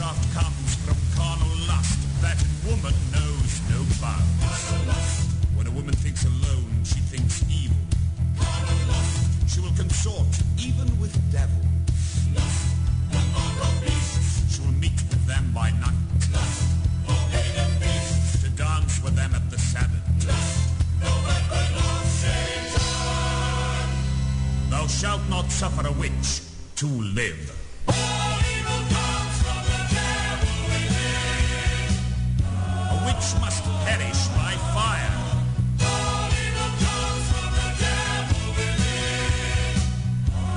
witchcraft comes from carnal lust, that in woman knows no bounds. When a woman thinks alone, she thinks evil. She will consort even with devils. She will meet with them by night. To dance with them at the Sabbath. Thou shalt not suffer a witch to live. A witch must perish by fire.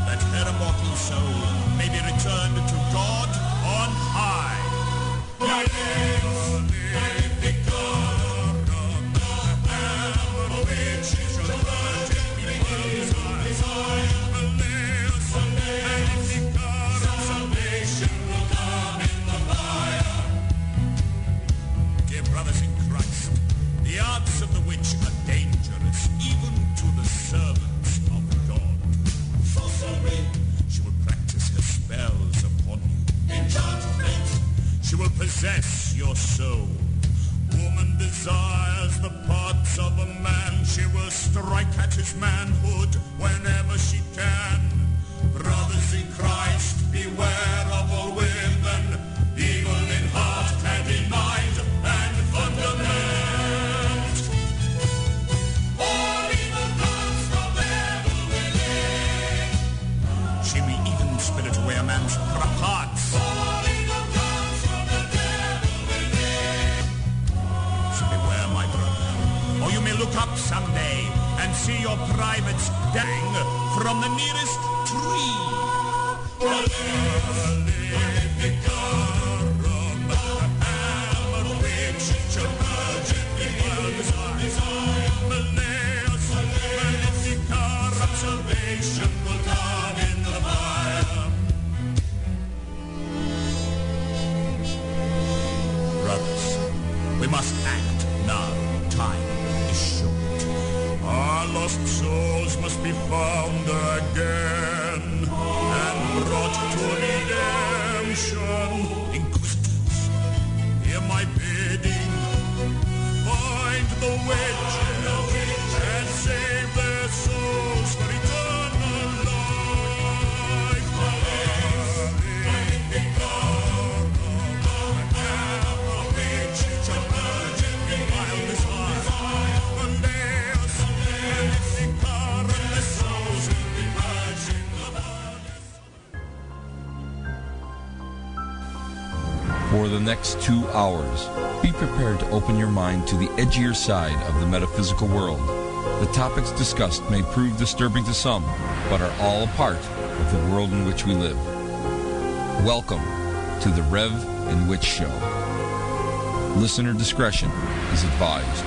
That her immortal soul may be returned to God on high. Malleus Maleficarum, a witch is a virgin Malleus Maleficarum, salvation will come in the fire. Dear brothers in Christ, the arts of the witch are dangerous, even to the servants of God. Sorcery. She will practice her spells upon you. Enchantment. She will possess your soul. Woman desires the parts of a man. She will strike at his manhood whenever she can. Brothers in Christ, beware of all women, evil in heart and in mind and fundament. All evil comes from evil within. She may even spirit away a man's parts. All evil comes from the devil within. So beware, my brother, or you may look up someday and see your privates dang from the nearest tree. Maleficarum, am a witch, a virgin, Malleus Maleficarum, salvation will come in the fire. Brothers, we must act now. Time is short. Our lost souls must be found again and brought to redemption. Inquisitors, hear my bidding. Find the witch and save their souls for eternal life. For the next 2 hours, be prepared to open your mind to the edgier side of the metaphysical world. The topics discussed may prove disturbing to some, but are all a part of the world in which we live. Welcome to the Rev and Witch Show. Listener discretion is advised.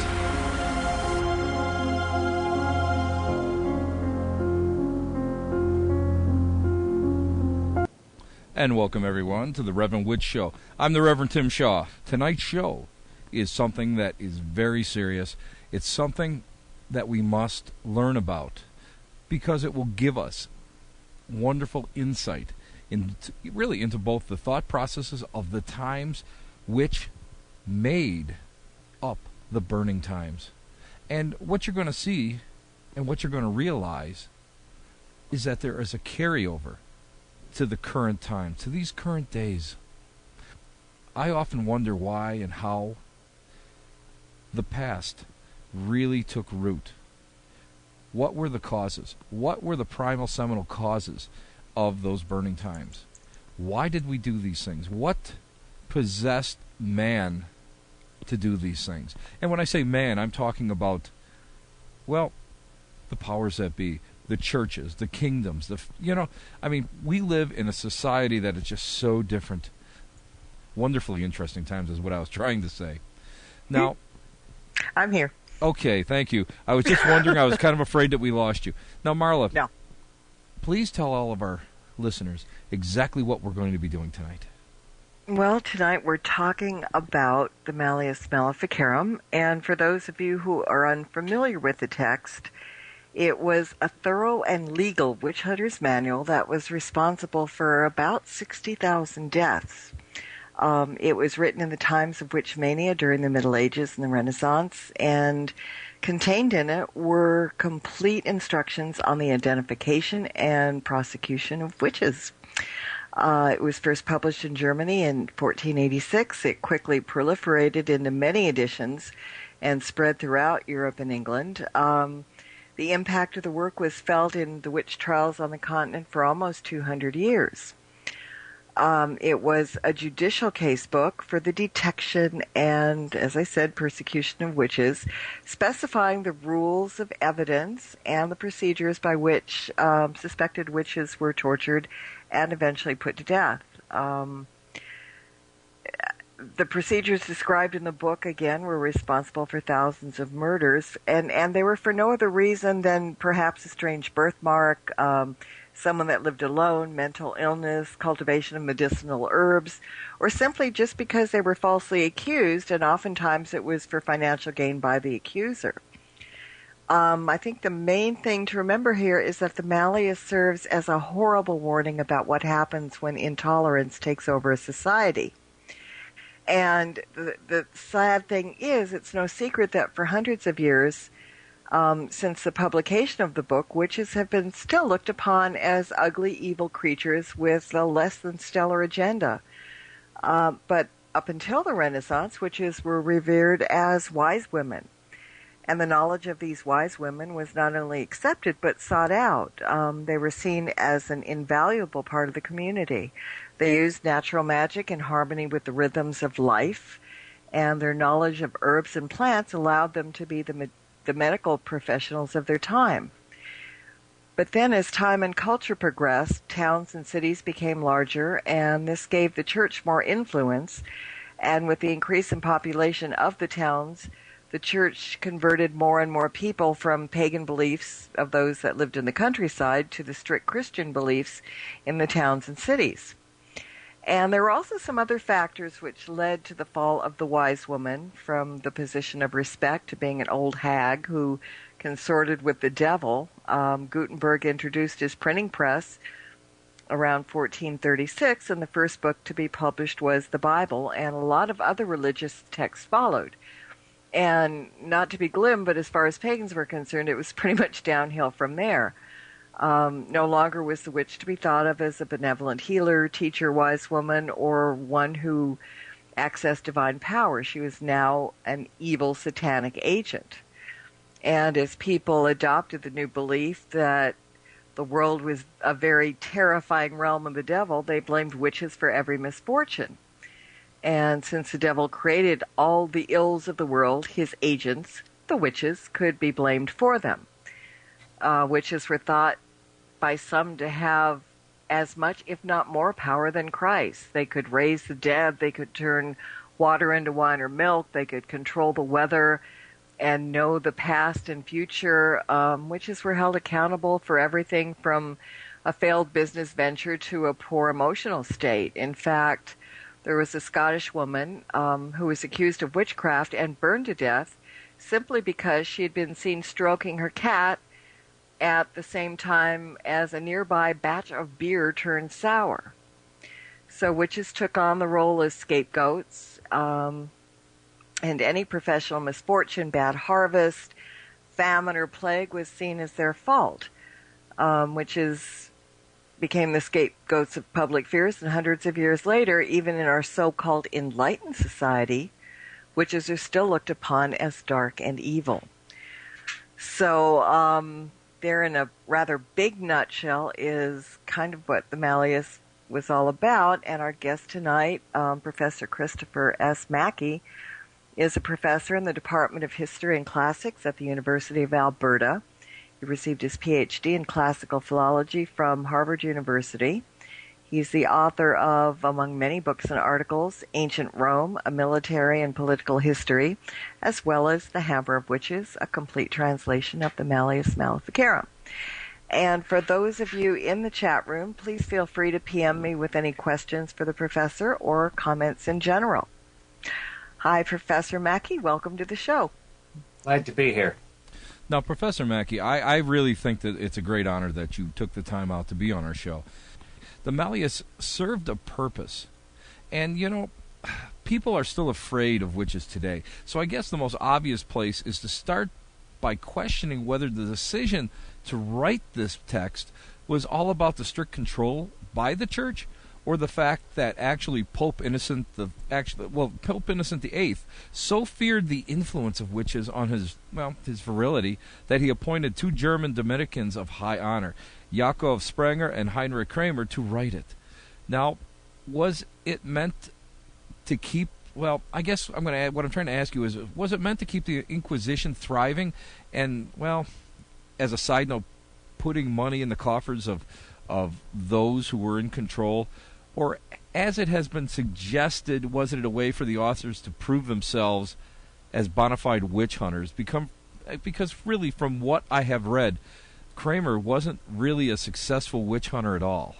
And welcome, everyone, to the Reverend Witch Show. I'm the Reverend Tim Shaw. Tonight's show is something that is very serious. It's something that we must learn about because it will give us wonderful insight into both the thought processes of the times which made up the burning times. And what you're going to see and what you're going to realize is that there is a carryover to the current time, to these current days. I often wonder why and how the past really took root. What were the causes? What were the primal seminal causes of those burning times? Why did we do these things? What possessed man to do these things? And when I say man, I'm talking about, well, the powers that be, the churches, the kingdoms, we live in a society that is just so different. Wonderfully interesting times is what I was trying to say. Now, I'm here. Okay, thank you. I was just wondering, I was kind of afraid that we lost you. Now, Marla, no. Please tell all of our listeners exactly what we're going to be doing tonight. Well, tonight we're talking about the Malleus Maleficarum, and for those of you who are unfamiliar with the text, it was a thorough and legal witch hunter's manual that was responsible for about 60,000 deaths. It was written in the times of witch mania during the Middle Ages and the Renaissance, and contained in it were complete instructions on the identification and prosecution of witches. It was first published in Germany in 1486. It quickly proliferated into many editions and spread throughout Europe and England. The impact of the work was felt in the witch trials on the continent for almost 200 years. It was a judicial case book for the detection and, as I said, persecution of witches, specifying the rules of evidence and the procedures by which suspected witches were tortured and eventually put to death. The procedures described in the book, again, were responsible for thousands of murders, and they were for no other reason than perhaps a strange birthmark, someone that lived alone, mental illness, cultivation of medicinal herbs, or simply just because they were falsely accused, and oftentimes it was for financial gain by the accuser. I think the main thing to remember here is that the Malleus serves as a horrible warning about what happens when intolerance takes over a society. And the sad thing is, it's no secret that for hundreds of years, since the publication of the book, witches have been still looked upon as ugly, evil creatures with a less than stellar agenda. But up until the Renaissance, witches were revered as wise women. And the knowledge of these wise women was not only accepted, but sought out. They were seen as an invaluable part of the community. They used natural magic in harmony with the rhythms of life, and their knowledge of herbs and plants allowed them to be the medical professionals of their time. But then as time and culture progressed, towns and cities became larger, and this gave the church more influence. And with the increase in population of the towns, the church converted more and more people from pagan beliefs of those that lived in the countryside to the strict Christian beliefs in the towns and cities. And there were also some other factors which led to the fall of the wise woman, from the position of respect to being an old hag who consorted with the devil. Gutenberg introduced his printing press around 1436, and the first book to be published was the Bible, and a lot of other religious texts followed. And not to be glim, but as far as pagans were concerned, it was pretty much downhill from there. No longer was the witch to be thought of as a benevolent healer, teacher, wise woman, or one who accessed divine power. She was now an evil satanic agent. And as people adopted the new belief that the world was a very terrifying realm of the devil, they blamed witches for every misfortune. And since the devil created all the ills of the world, his agents, the witches, could be blamed for them. Witches were thought by some to have as much, if not more, power than Christ. They could raise the dead, they could turn water into wine or milk, they could control the weather and know the past and future. Witches were held accountable for everything from a failed business venture to a poor emotional state. In fact, there was a Scottish woman who was accused of witchcraft and burned to death simply because she had been seen stroking her cat at the same time as a nearby batch of beer turned sour. So witches took on the role as scapegoats, and any professional misfortune, bad harvest, famine, or plague was seen as their fault. Witches became the scapegoats of public fears, and hundreds of years later, even in our so-called enlightened society, witches are still looked upon as dark and evil. So there, in a rather big nutshell, is kind of what the Malleus was all about. And our guest tonight, Professor Christopher S. Mackay, is a professor in the Department of History and Classics at the University of Alberta. He received his Ph.D. in classical philology from Harvard University. He's the author of, among many books and articles, Ancient Rome, A Military and Political History, as well as The Hammer of Witches, a complete translation of the Malleus Maleficarum. And for those of you in the chat room, please feel free to PM me with any questions for the professor or comments in general. Hi, Professor Mackay. Welcome to the show. Glad to be here. Now, Professor Mackay, I really think that it's a great honor that you took the time out to be on our show. The Malleus served a purpose. And, you know, people are still afraid of witches today. So I guess the most obvious place is to start by questioning whether the decision to write this text was all about the strict control by the church, or the fact that actually Pope Innocent VIII so feared the influence of witches on his virility that he appointed 2 German Dominicans of high honor, Jakob Sprenger and Heinrich Kramer, to write it. Now, was it meant to keep, well, I guess I'm going to add, what I'm trying to ask you is, was it meant to keep the Inquisition thriving and, well, as a side note, putting money in the coffers of those who were in control? Or, as it has been suggested, was it a way for the authors to prove themselves as bona fide witch hunters? Because really, from what I have read, Kramer wasn't really a successful witch hunter at all.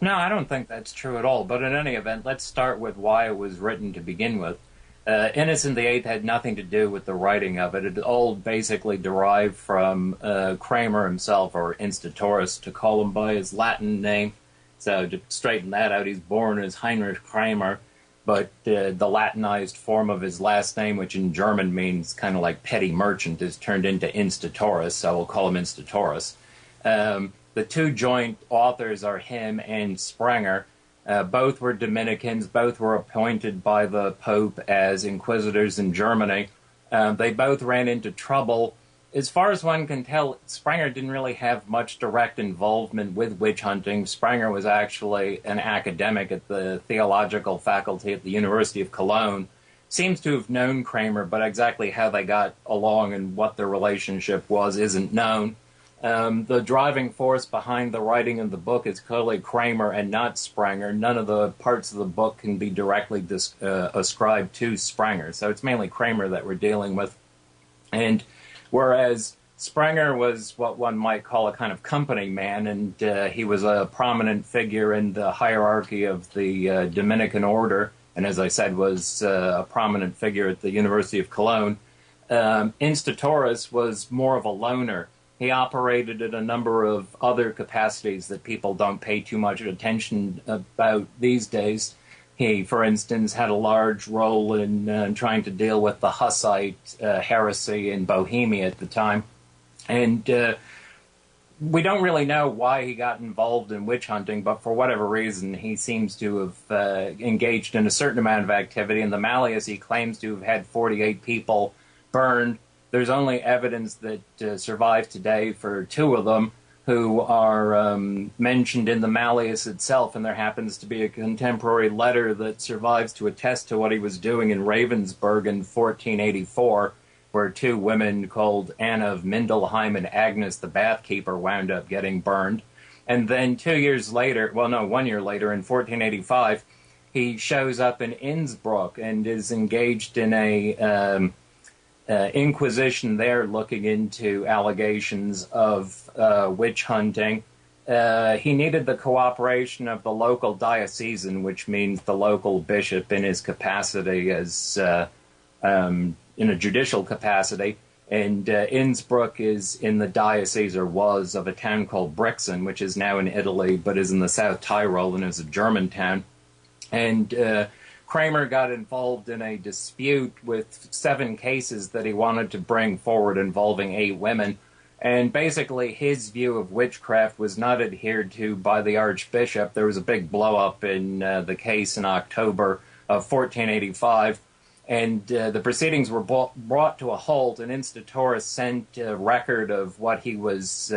No, I don't think that's true at all. But in any event, let's start with why it was written to begin with. Innocent VIII had nothing to do with the writing of it. It all basically derived from Kramer himself, or Instauratus, to call him by his Latin name. So to straighten that out, he's born as Heinrich Kramer, but the Latinized form of his last name, which in German means kind of like petty merchant, is turned into Instauratus, so we'll call him Instauratus. The 2 joint authors are him and Sprenger. Both were Dominicans. Both were appointed by the Pope as inquisitors in Germany. They both ran into trouble. As far as one can tell, Sprenger didn't really have much direct involvement with witch hunting. Sprenger was actually an academic at the theological faculty at the University of Cologne. Seems to have known Kramer, but exactly how they got along and what their relationship was isn't known. The driving force behind the writing of the book is clearly Kramer and not Sprenger. None of the parts of the book can be directly ascribed to Sprenger, so it's mainly Kramer that we're dealing with. And whereas Sprenger was what one might call a kind of company man, and he was a prominent figure in the hierarchy of the Dominican order, and as I said, was a prominent figure at the University of Cologne, Instauratus was more of a loner. He operated in a number of other capacities that people don't pay too much attention about these days. He, for instance, had a large role in trying to deal with the Hussite heresy in Bohemia at the time. And we don't really know why he got involved in witch hunting, but for whatever reason, he seems to have engaged in a certain amount of activity. In the Malleus, he claims to have had 48 people burned. There's only evidence that survives today for 2 of them, who are mentioned in the Malleus itself, and there happens to be a contemporary letter that survives to attest to what he was doing in Ravensburg in 1484, where 2 women called Anna of Mindelheim and Agnes the bathkeeper wound up getting burned. And then 1 year later, in 1485, he shows up in Innsbruck and is engaged in a inquisition there, looking into allegations of witch hunting. He needed the cooperation of the local diocesan, which means the local bishop in his capacity as in a judicial capacity. And Innsbruck is in the diocese, or was, of a town called Brixen, which is now in Italy, but is in the South Tyrol and is a German town. And Kramer got involved in a dispute with 7 cases that he wanted to bring forward involving 8 women. And basically his view of witchcraft was not adhered to by the Archbishop. There was a big blow-up in the case in October of 1485. And the proceedings were brought to a halt, and Instauratus sent a record of what he was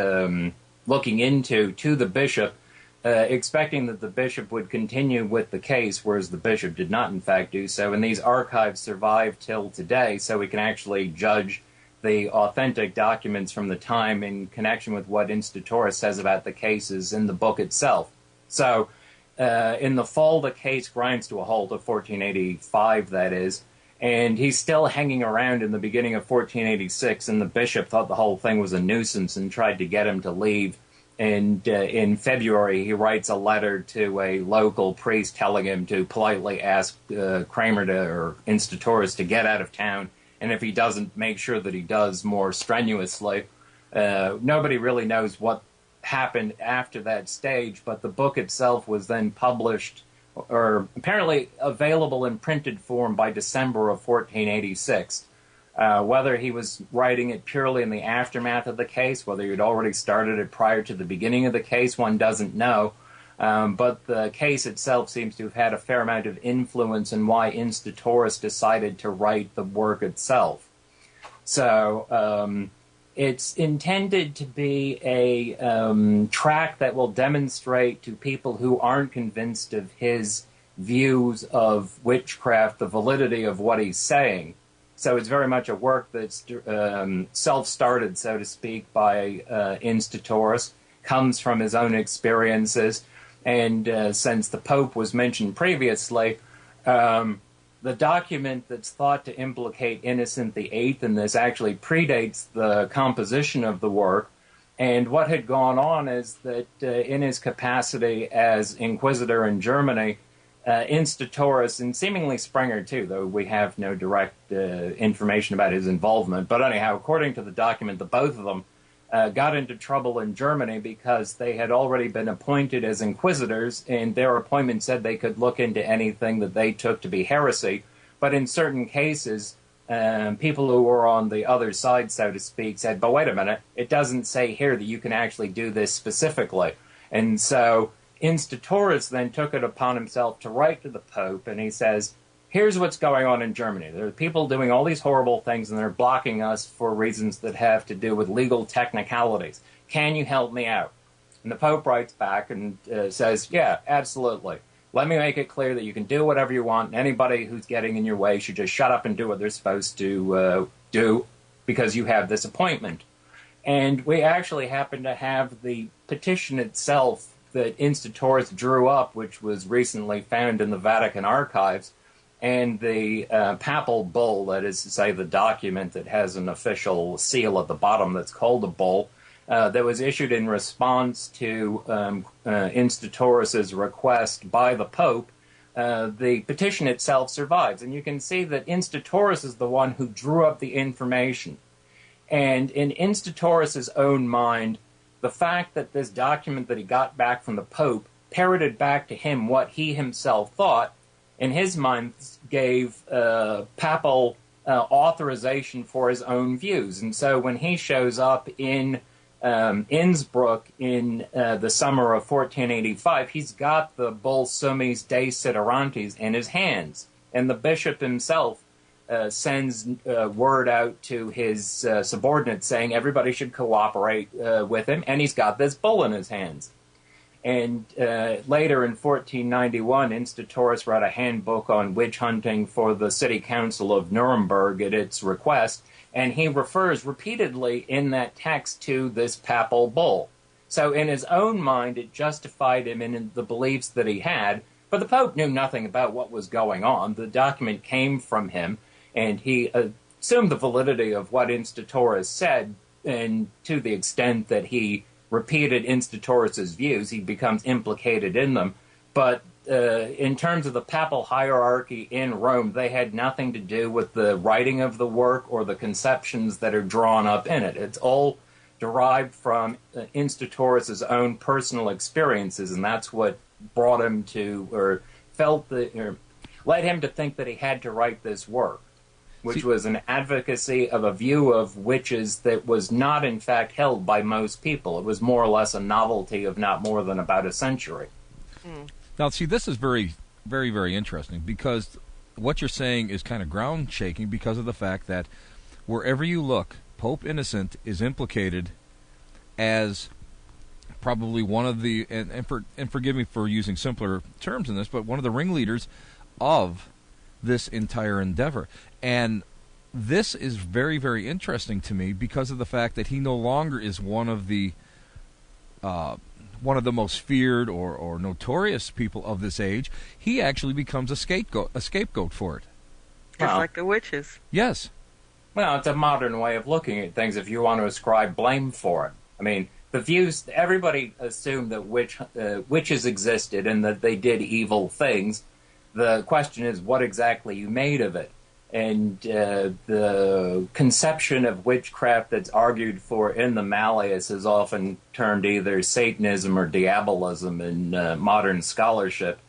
looking into to the bishop, expecting that the bishop would continue with the case, whereas the bishop did not, in fact, do so. And these archives survive till today, so we can actually judge the authentic documents from the time in connection with what Instauratus says about the cases in the book itself. So, in the fall, the case grinds to a halt, of 1485, that is, and he's still hanging around in the beginning of 1486, and the bishop thought the whole thing was a nuisance and tried to get him to leave. And in February, he writes a letter to a local priest telling him to politely ask Kramer or Instauratus to get out of town, and if he doesn't, make sure that he does more strenuously. Nobody really knows what happened after that stage, but the book itself was then published or apparently available in printed form by December of 1486. Whether he was writing it purely in the aftermath of the case, whether he had already started it prior to the beginning of the case, one doesn't know. But the case itself seems to have had a fair amount of influence in why Instatoris decided to write the work itself. So it's intended to be a tract that will demonstrate to people who aren't convinced of his views of witchcraft the validity of what he's saying. So it's very much a work that's self-started, so to speak, by Instatoris, comes from his own experiences. And since the Pope was mentioned previously, the document that's thought to implicate Innocent VIII in this actually predates the composition of the work. And what had gone on is that in his capacity as Inquisitor in Germany, Instatoris, and seemingly Sprenger too, though we have no direct information about his involvement. But anyhow, according to the document, the both of them got into trouble in Germany because they had already been appointed as inquisitors, and their appointment said they could look into anything that they took to be heresy. But in certain cases, people who were on the other side, so to speak, said, but wait a minute, it doesn't say here that you can actually do this specifically. And so Instatoris then took it upon himself to write to the Pope, and he says, here's what's going on in Germany. There are people doing all these horrible things, and they're blocking us for reasons that have to do with legal technicalities. Can you help me out? And the Pope writes back and says, yeah, absolutely. Let me make it clear that you can do whatever you want, and anybody who's getting in your way should just shut up and do what they're supposed to do because you have this appointment. And we actually happen to have the petition itself that Instatoris drew up, which was recently found in the Vatican archives, and the papal bull, that is to say the document that has an official seal at the bottom that's called a bull, that was issued in response to Instatoris's request by the Pope. The petition itself survives, and you can see that Instatoris is the one who drew up the information. And in Instatoris's own mind, the fact that this document that he got back from the Pope parroted back to him what he himself thought, in his mind, gave papal authorization for his own views. And so when he shows up in Innsbruck in the summer of 1485, he's got the Bull Summis De Siderantes in his hands. And the bishop himself sends word out to his subordinates saying everybody should cooperate with him, and he's got this bull in his hands. And later in 1491, Instatoris wrote a handbook on witch hunting for the city council of Nuremberg at its request, and he refers repeatedly in that text to this papal bull. So in his own mind, it justified him in the beliefs that he had, but the Pope knew nothing about what was going on. The document came from him, and he assumed the validity of what Instatoris said, and to the extent that he repeated Instatoris's views, he becomes implicated in them. But in terms of the papal hierarchy in Rome, they had nothing to do with the writing of the work or the conceptions that are drawn up in it. It's all derived from Instatoris's own personal experiences, and that's what brought him to, or led him to think that he had to write this work, which was an advocacy of a view of witches that was not, in fact, held by most people. It was more or less a novelty of not more than about a century. Now, see, this is very, very, very interesting, because what you're saying is kind of ground-shaking because of the fact that wherever you look, Pope Innocent is implicated as probably one of the, and forgive me for using simpler terms in this, but one of the ringleaders of this entire endeavor. And this is very, very interesting to me because of the fact that he no longer is one of the most feared or notorious people of this age. He actually becomes a scapegoat for it. Just like the witches. Yes. Well, it's a modern way of looking at things if you want to ascribe blame for it. I mean, the views, everybody assumed that witches existed and that they did evil things. The question is what exactly you made of it. And the conception of witchcraft that's argued for in the Malleus is often termed either Satanism or diabolism in modern scholarship.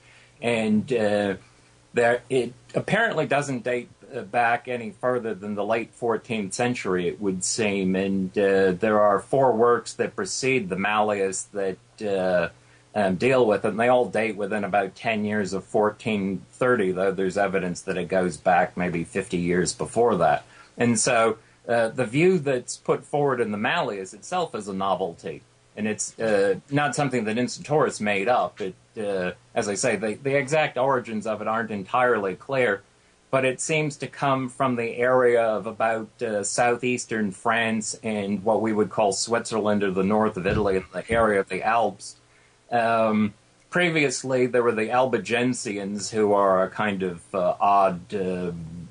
And it apparently doesn't date back any further than the late 14th century, it would seem. And there are 4 works that precede the Malleus that deal with it, and they all date within about 10 years of 1430, though there's evidence that it goes back maybe 50 years before that. And so the view that's put forward in the Malleus itself is a novelty. And it's not something that Instatoris made up. It, as I say, the exact origins of it aren't entirely clear, but it seems to come from the area of about southeastern France and what we would call Switzerland or the north of Italy, the area of the Alps. Previously, there were the Albigensians, who are a kind of odd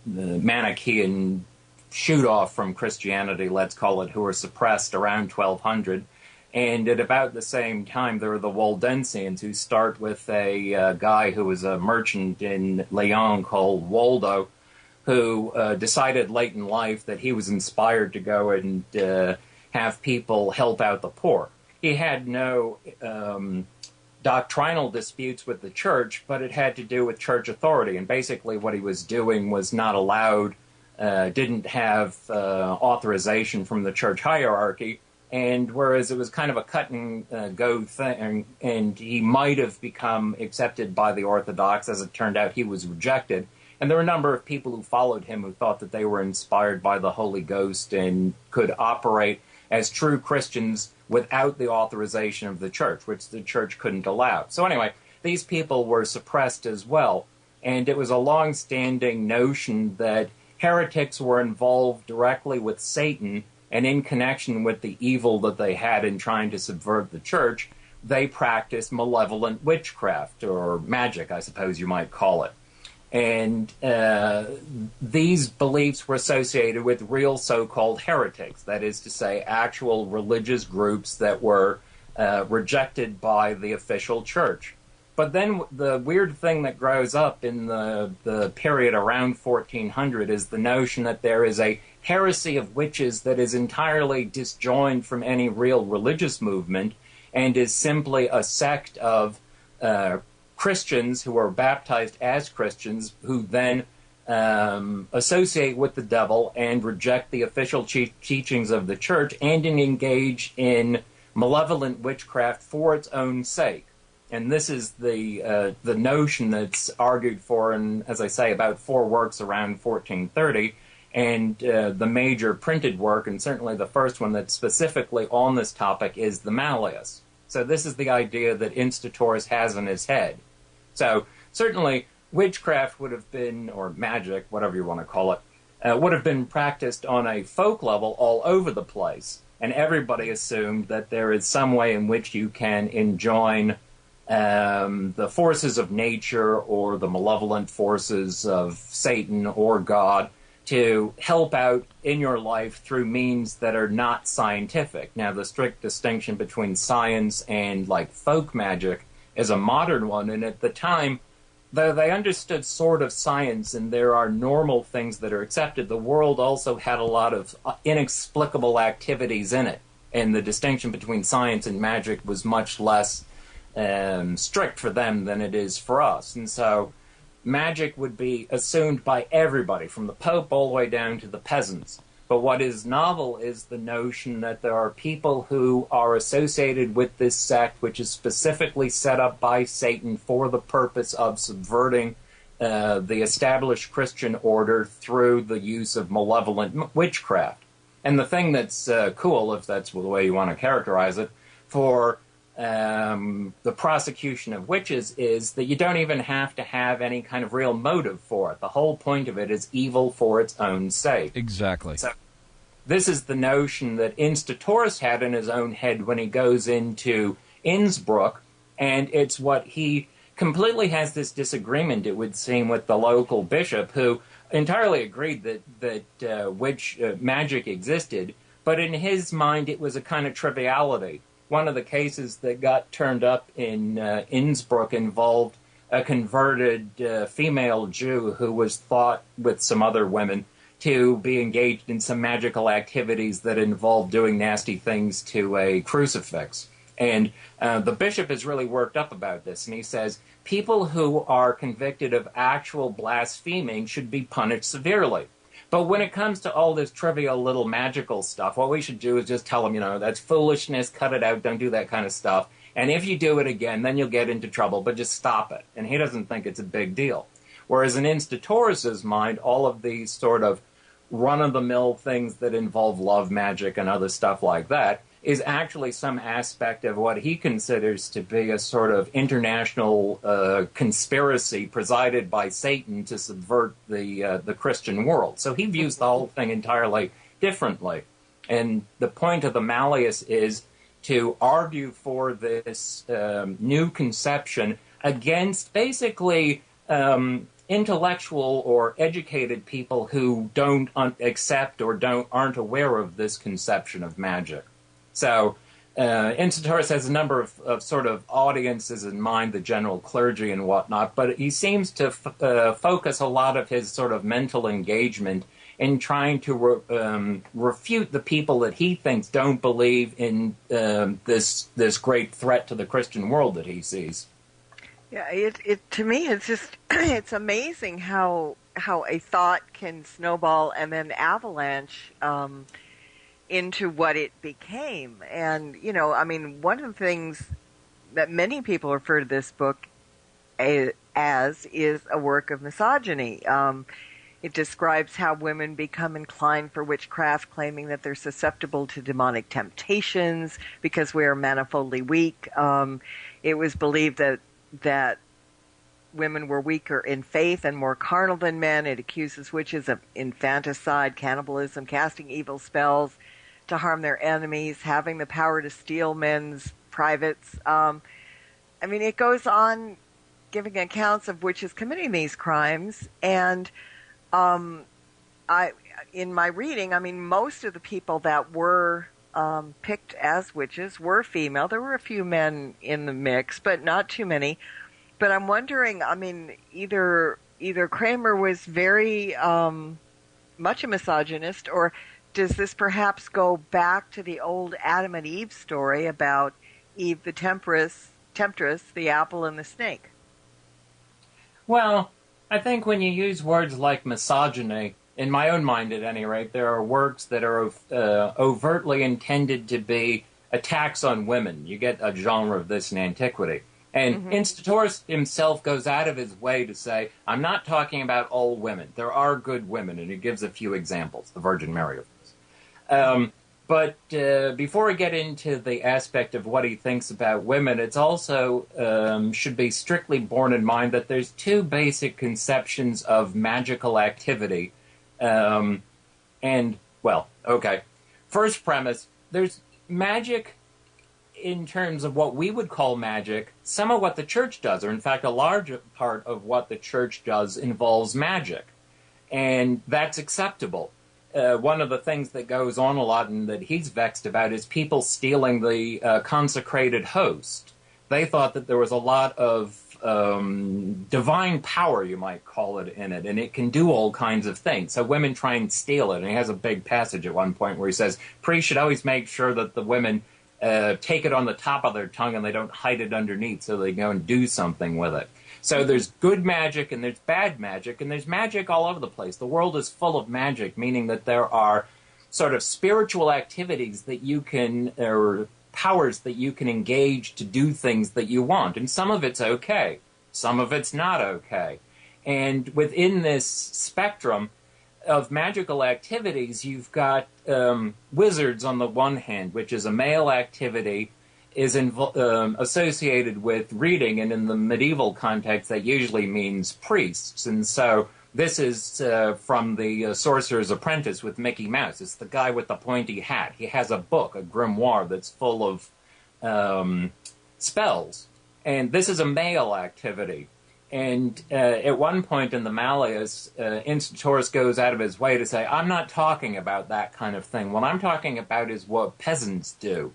Manichaean shoot-off from Christianity, let's call it, who were suppressed around 1200. And at about the same time, there were the Waldensians, who start with a guy who was a merchant in Lyon called Waldo, who decided late in life that he was inspired to go and have people help out the poor. He had no doctrinal disputes with the church, but it had to do with church authority. And basically what he was doing was not allowed, didn't have authorization from the church hierarchy. And whereas it was kind of a cut and go thing, and he might have become accepted by the Orthodox, as it turned out he was rejected. And there were a number of people who followed him who thought that they were inspired by the Holy Ghost and could operate as true Christians without the authorization of the church, which the church couldn't allow. So anyway, these people were suppressed as well. And it was a long-standing notion that heretics were involved directly with Satan, and in connection with the evil that they had in trying to subvert the church, they practiced malevolent witchcraft, or magic, I suppose you might call it. And these beliefs were associated with real so-called heretics, that is to say, actual religious groups that were rejected by the official church. But then the weird thing that grows up in the period around 1400 is the notion that there is a heresy of witches that is entirely disjoined from any real religious movement and is simply a sect of Christians who are baptized as Christians who then associate with the devil and reject the official teachings of the church and engage in malevolent witchcraft for its own sake. And this is the notion that's argued for in, as I say, about 4 works around 1430. And the major printed work, and certainly the first one that's specifically on this topic, is the Malleus. So this is the idea that Instatoris has in his head. So certainly witchcraft would have been, or magic, whatever you want to call it, would have been practiced on a folk level all over the place. And everybody assumed that there is some way in which you can enjoin the forces of nature or the malevolent forces of Satan or God to help out in your life through means that are not scientific. Now, the strict distinction between science and, like, folk magic is a modern one, and at the time, though they understood sort of science and there are normal things that are accepted, the world also had a lot of inexplicable activities in it, and the distinction between science and magic was much less strict for them than it is for us. And so magic would be assumed by everybody, from the Pope all the way down to the peasants. But what is novel is the notion that there are people who are associated with this sect, which is specifically set up by Satan for the purpose of subverting the established Christian order through the use of malevolent witchcraft. And the thing that's cool, if that's the way you want to characterize it, for the prosecution of witches is that you don't even have to have any kind of real motive for it. The whole point of it is evil for its own sake. Exactly. So this is the notion that Instatoris had in his own head when he goes into Innsbruck, and it's what he completely has this disagreement, it would seem, with the local bishop, who entirely agreed that witch magic existed, but in his mind it was a kind of triviality. One of the cases that got turned up in Innsbruck involved a converted female Jew who was thought, with some other women, to be engaged in some magical activities that involved doing nasty things to a crucifix. And the bishop is really worked up about this, and he says people who are convicted of actual blaspheming should be punished severely. But when it comes to all this trivial little magical stuff, what we should do is just tell them, that's foolishness, cut it out, don't do that kind of stuff. And if you do it again, then you'll get into trouble, but just stop it. And he doesn't think it's a big deal. Whereas in Instaurous's mind, all of these sort of run-of-the-mill things that involve love magic and other stuff like that is actually some aspect of what he considers to be a sort of international conspiracy presided by Satan to subvert the Christian world. So he views the whole thing entirely differently. And the point of the Malleus is to argue for this new conception against basically intellectual or educated people who don't accept or aren't aware of this conception of magic. So Instauros has a number of sort of audiences in mind, the general clergy and whatnot, but he seems to focus a lot of his sort of mental engagement in trying to refute the people that he thinks don't believe in this great threat to the Christian world that he sees. Yeah, it to me it's just it's amazing how a thought can snowball and then avalanche into what it became. And one of the things that many people refer to this book as is a work of misogyny. It describes how women become inclined for witchcraft, claiming that they're susceptible to demonic temptations because we are manifoldly weak. It was believed that women were weaker in faith and more carnal than men. It accuses witches of infanticide, cannibalism, casting evil spells to harm their enemies, having the power to steal men's privates. It goes on giving accounts of witches committing these crimes. And in my reading, most of the people that were picked as witches were female. There were a few men in the mix, but not too many. But I'm wondering, either Kramer was very much a misogynist, or does this perhaps go back to the old Adam and Eve story about Eve the temptress, the apple and the snake? Well, I think when you use words like misogyny, in my own mind at any rate, there are works that are overtly intended to be attacks on women. You get a genre of this in antiquity. And Instauros himself goes out of his way to say, I'm not talking about all women. There are good women, and he gives a few examples, the Virgin Mary, of course. But before I get into the aspect of what he thinks about women, it's also should be strictly borne in mind that there's two basic conceptions of magical activity. First premise, there's magic in terms of what we would call magic. Some of what the church does, or in fact a large part of what the church does, involves magic. And that's acceptable. One of the things that goes on a lot and that he's vexed about is people stealing the consecrated host. They thought that there was a lot of divine power, you might call it, in it, and it can do all kinds of things. So women try and steal it, and he has a big passage at one point where he says, priests should always make sure that the women take it on the top of their tongue and they don't hide it underneath so they go and do something with it. So there's good magic and there's bad magic, and there's magic all over the place. The world is full of magic, meaning that there are sort of spiritual activities that you can, or powers that you can engage to do things that you want. And some of it's okay. Some of it's not okay. And within this spectrum of magical activities, you've got wizards on the one hand, which is a male activity, is associated with reading, and in the medieval context, that usually means priests. And so this is from the Sorcerer's Apprentice with Mickey Mouse. It's the guy with the pointy hat. He has a book, a grimoire, that's full of spells. And this is a male activity. And at one point in the Malleus, Instauros goes out of his way to say, I'm not talking about that kind of thing. What I'm talking about is what peasants do.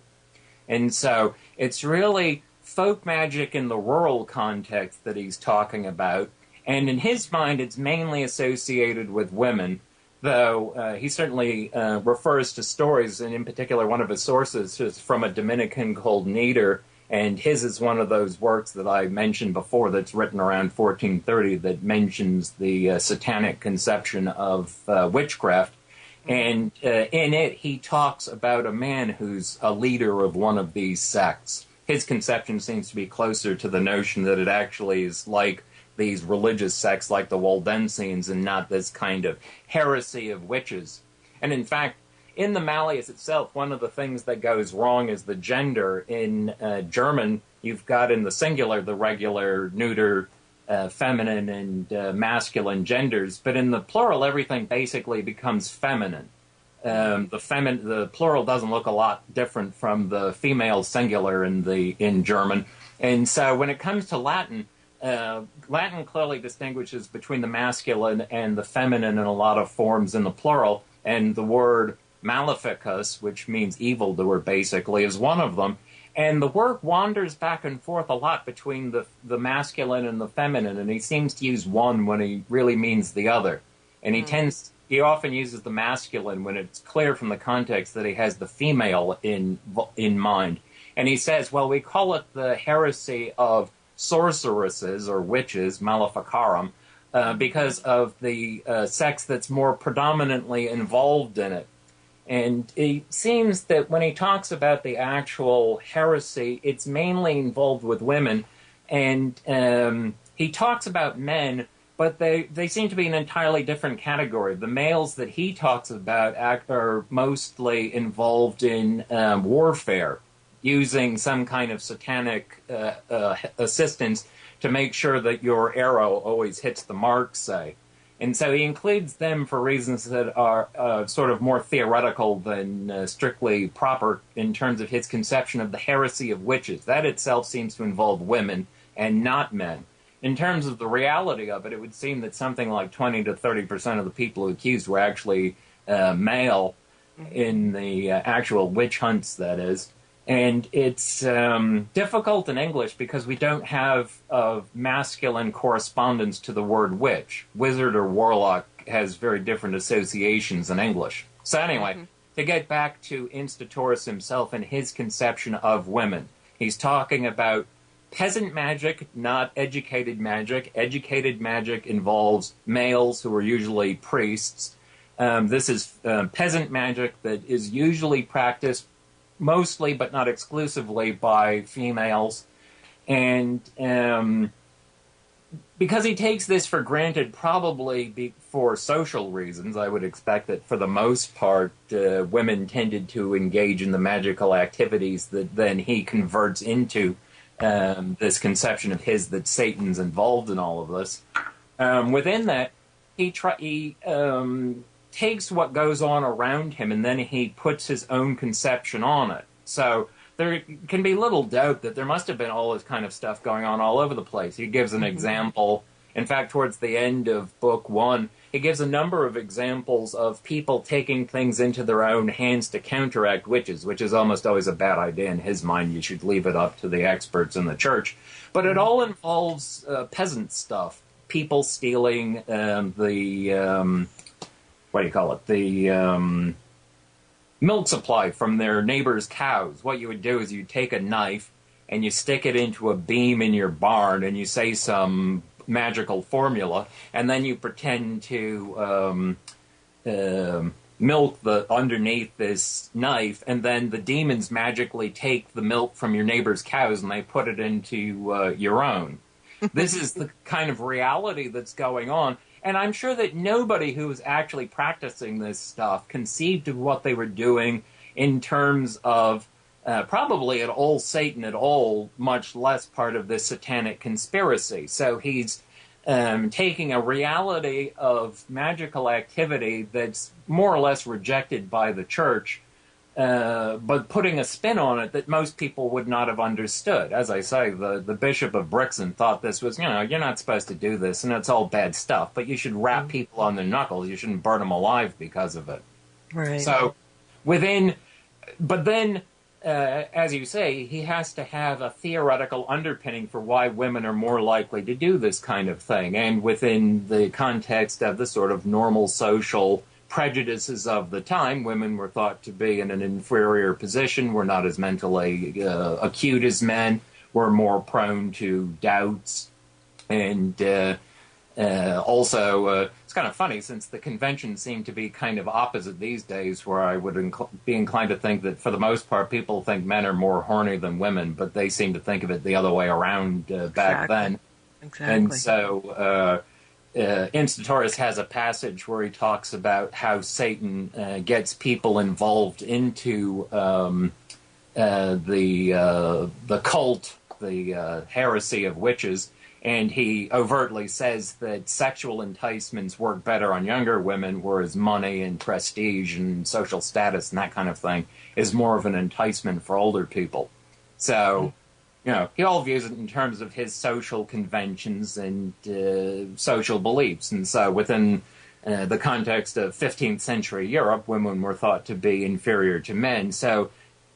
And so it's really folk magic in the rural context that he's talking about. And in his mind, it's mainly associated with women. though he certainly refers to stories, and in particular one of his sources is from a Dominican called Nieder, and his is one of those works that I mentioned before that's written around 1430 that mentions the satanic conception of witchcraft. And in it, he talks about a man who's a leader of one of these sects. His conception seems to be closer to the notion that it actually is like these religious sects like the Waldensians and not this kind of heresy of witches. And in fact, in the Malleus itself, one of the things that goes wrong is the gender. In German, you've got in the singular the regular neuter, feminine and masculine genders, but in the plural, everything basically becomes feminine. The plural doesn't look a lot different from the female singular in German, and so when it comes to Latin, Latin clearly distinguishes between the masculine and the feminine in a lot of forms in the plural, and the word maleficus, which means evildoer, basically, is one of them. And the work wanders back and forth a lot between the masculine and the feminine, and he seems to use one when he really means the other. And he often uses the masculine when it's clear from the context that he has the female in mind. And he says, well, we call it the heresy of sorceresses or witches, Maleficarum, because of the sex that's more predominantly involved in it. And it seems that when he talks about the actual heresy, it's mainly involved with women. And he talks about men, but they seem to be an entirely different category. The males that he talks about are mostly involved in warfare, using some kind of satanic assistance to make sure that your arrow always hits the mark, say. And so he includes them for reasons that are sort of more theoretical than strictly proper in terms of his conception of the heresy of witches. That itself seems to involve women and not men. In terms of the reality of it, it would seem that something like 20 to 30% of the people accused were actually male in the actual witch hunts, that is. And it's difficult in English because we don't have a masculine correspondence to the word witch. Wizard or warlock has very different associations in English. So anyway, to get back to Instatoris himself and his conception of women, he's talking about peasant magic, not educated magic. Educated magic involves males who are usually priests. This is peasant magic that is usually practiced mostly, but not exclusively, by females. And because he takes this for granted, probably for social reasons, I would expect that for the most part, women tended to engage in the magical activities that then he converts into this conception of his that Satan's involved in all of this. Within that, he takes what goes on around him and then he puts his own conception on it. So there can be little doubt that there must have been all this kind of stuff going on all over the place. He gives an example. In fact, towards the end of Book 1, he gives a number of examples of people taking things into their own hands to counteract witches, which is almost always a bad idea in his mind. You should leave it up to the experts in the church. But it all involves peasant stuff. People stealing the milk supply from their neighbor's cows. What you would do is you take a knife and you stick it into a beam in your barn and you say some magical formula, and then you pretend to milk the underneath this knife, and then the demons magically take the milk from your neighbor's cows and they put it into your own. This is the kind of reality that's going on. And I'm sure that nobody who was actually practicing this stuff conceived of what they were doing in terms of probably at all Satan at all, much less part of this satanic conspiracy. So he's taking a reality of magical activity that's more or less rejected by the church, but putting a spin on it that most people would not have understood. As I say, the Bishop of Brixen thought this was, you're not supposed to do this, and it's all bad stuff, but you should rap people on their knuckles. You shouldn't burn them alive because of it. Right. So, as you say, he has to have a theoretical underpinning for why women are more likely to do this kind of thing, and within the context of the sort of normal social prejudices of the time. Women were thought to be in an inferior position, were not as mentally acute as men, were more prone to doubts, and also it's kind of funny since the conventions seem to be kind of opposite these days, where I would be inclined to think that for the most part people think men are more horny than women, but they seem to think of it the other way around back then. Exactly. And so Instatoris has a passage where he talks about how Satan gets people involved into the cult, the heresy of witches, and he overtly says that sexual enticements work better on younger women, whereas money and prestige and social status and that kind of thing is more of an enticement for older people. So, he all views it in terms of his social conventions and social beliefs. And so within the context of 15th century Europe, women were thought to be inferior to men. So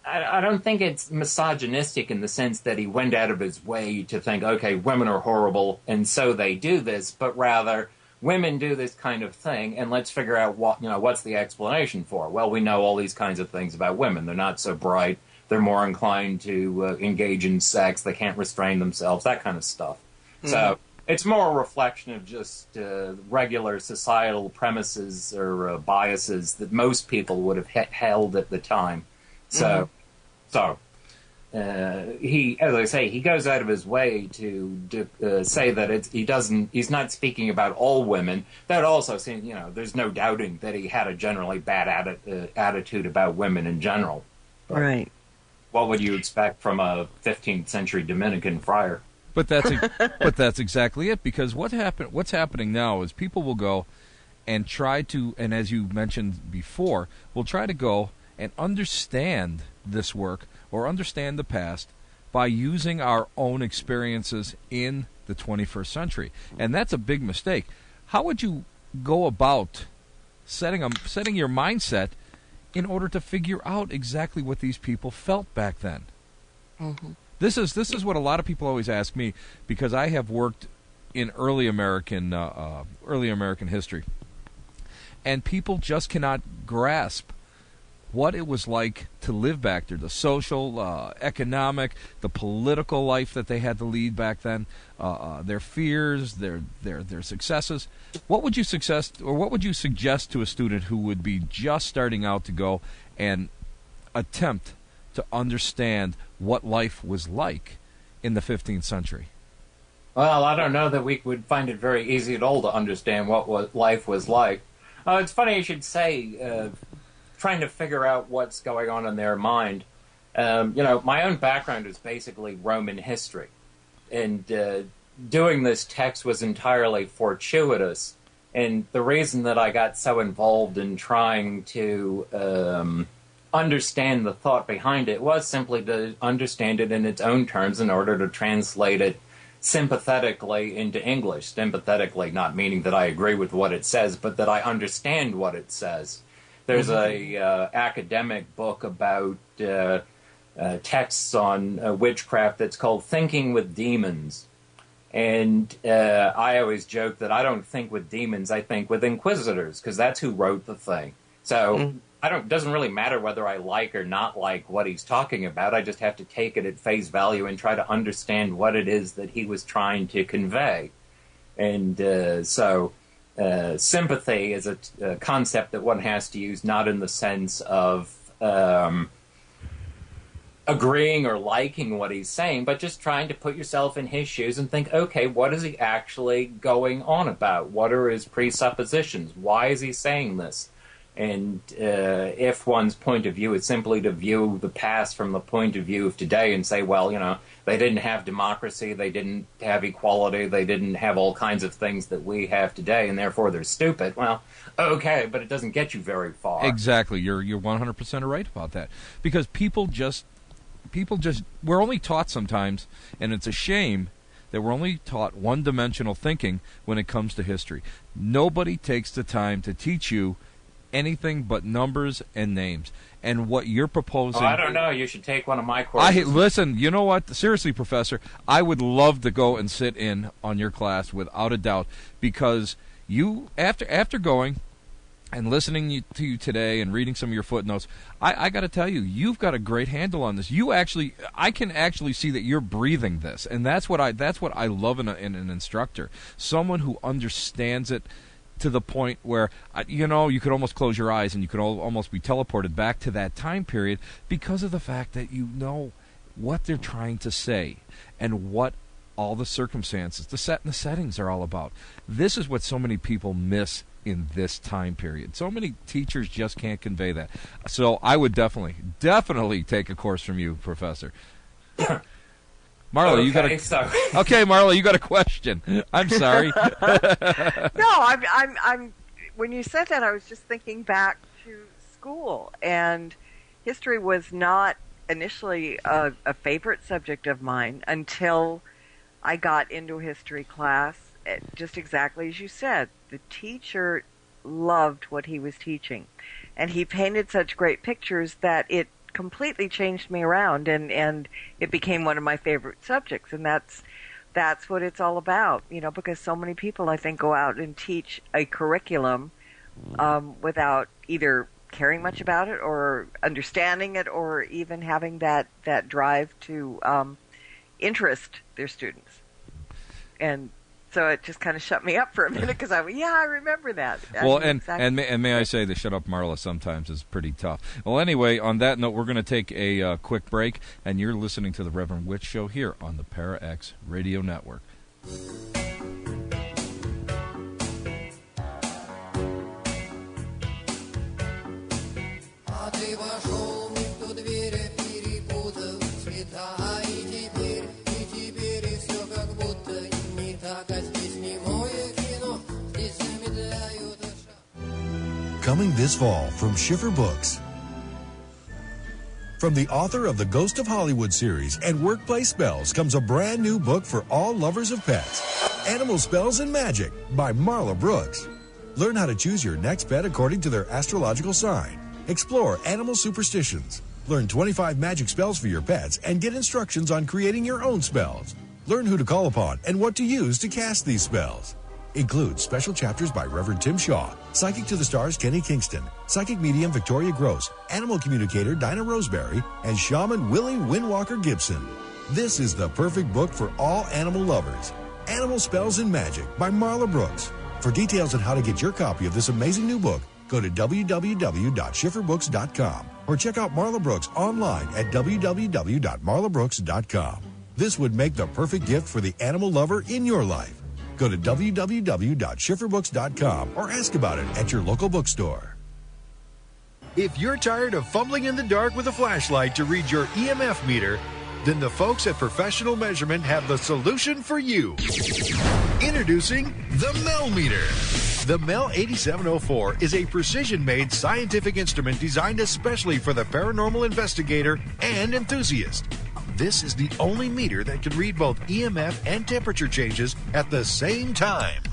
I don't think it's misogynistic in the sense that he went out of his way to think, okay, women are horrible, and so they do this, but rather women do this kind of thing, and let's figure out what's the explanation for it. Well, we know all these kinds of things about women. They're not so bright. They're more inclined to engage in sex. They can't restrain themselves, that kind of stuff. Mm-hmm. So it's more a reflection of just regular societal premises or biases that most people would have held at the time. So, he, as I say, he goes out of his way to say that he's not speaking about all women. That also seems, there's no doubting that he had a generally bad attitude about women in general. But right. What would you expect from a 15th century Dominican friar? But that's exactly it, because what's happening now is people will go and try to, and as you mentioned before, will try to go and understand this work or understand the past by using our own experiences in the 21st century. And that's a big mistake. How would you go about setting your mindset in order to figure out exactly what these people felt back then? Mm-hmm. This is what a lot of people always ask me, because I have worked in early American history, and people just cannot grasp what it was like to live back there, the social, economic, the political life that they had to lead back then, their fears, their successes. What would you suggest to a student who would be just starting out to go and attempt to understand what life was like in the 15th century? Well, I don't know that we would find it very easy at all to understand what life was like. It's funny you should say trying to figure out what's going on in their mind. My own background is basically Roman history, and doing this text was entirely fortuitous. And the reason that I got so involved in trying to understand the thought behind it was simply to understand it in its own terms in order to translate it sympathetically into English. Sympathetically, not meaning that I agree with what it says, but that I understand what it says. There's a academic book about texts on witchcraft that's called Thinking with Demons. And I always joke that I don't think with demons, I think with inquisitors, because that's who wrote the thing. So it doesn't really matter whether I like or not like what he's talking about. I just have to take it at face value and try to understand what it is that he was trying to convey. And sympathy is a concept that one has to use not in the sense of agreeing or liking what he's saying, but just trying to put yourself in his shoes and think, okay, what is he actually going on about? What are his presuppositions? Why is he saying this? And if one's point of view is simply to view the past from the point of view of today and say, well, they didn't have democracy, they didn't have equality, they didn't have all kinds of things that we have today, and therefore they're stupid. Well, okay, but it doesn't get you very far. Exactly. You're 100% right about that. Because people just we're only taught sometimes, and it's a shame that we're only taught one-dimensional thinking when it comes to history. Nobody takes the time to teach you anything but numbers and names. And what you're proposing... I don't know. You should take one of my courses. Listen, you know what? Seriously, Professor, I would love to go and sit in on your class without a doubt, because you, after going and listening to you today and reading some of your footnotes, I got to tell you, you've got a great handle on this. I can actually see that you're breathing this, and that's what I love in an instructor, someone who understands it to the point where you could almost close your eyes and you could almost be teleported back to that time period because of the fact that you know what they're trying to say and what all the circumstances, the settings are all about. This is what so many people miss in this time period. So many teachers just can't convey that. So I would definitely take a course from you, Professor. Marla, okay, Marla, you got a question. I'm sorry. No, I'm. When you said that, I was just thinking back to school, and history was not initially a favorite subject of mine until I got into a history class. Just exactly as you said, the teacher loved what he was teaching, and he painted such great pictures that it completely changed me around, and it became one of my favorite subjects. And that's what it's all about, because so many people, I think, go out and teach a curriculum without either caring much about it or understanding it or even having that drive to interest their students. And so it just kind of shut me up for a minute because I remember that. Well, and may I say, the shut up Marla sometimes is pretty tough. Well, anyway, on that note, we're going to take a quick break, and you're listening to the Reverend Witch Show here on the Para X Radio Network. Coming this fall from Schiffer Books. From the author of the Ghost of Hollywood series and Workplace Spells comes a brand new book for all lovers of pets. Animal Spells and Magic by Marla Brooks. Learn how to choose your next pet according to their astrological sign. Explore animal superstitions. Learn 25 magic spells for your pets and get instructions on creating your own spells. Learn who to call upon and what to use to cast these spells. Includes special chapters by Reverend Tim Shaw, Psychic to the Stars Kenny Kingston, Psychic Medium Victoria Gross, Animal Communicator Dinah Roseberry, and Shaman Willie Windwalker Gibson. This is the perfect book for all animal lovers. Animal Spells and Magic by Marla Brooks. For details on how to get your copy of this amazing new book, go to www.schifferbooks.com or check out Marla Brooks online at www.marlabrooks.com. This would make the perfect gift for the animal lover in your life. Go to www.schifferbooks.com or ask about it at your local bookstore. If you're tired of fumbling in the dark with a flashlight to read your EMF meter, then the folks at Professional Measurement have the solution for you. Introducing the Mel Meter. The Mel 8704 is a precision-made scientific instrument designed especially for the paranormal investigator and enthusiast. This is the only meter that can read both EMF and temperature changes at the same time.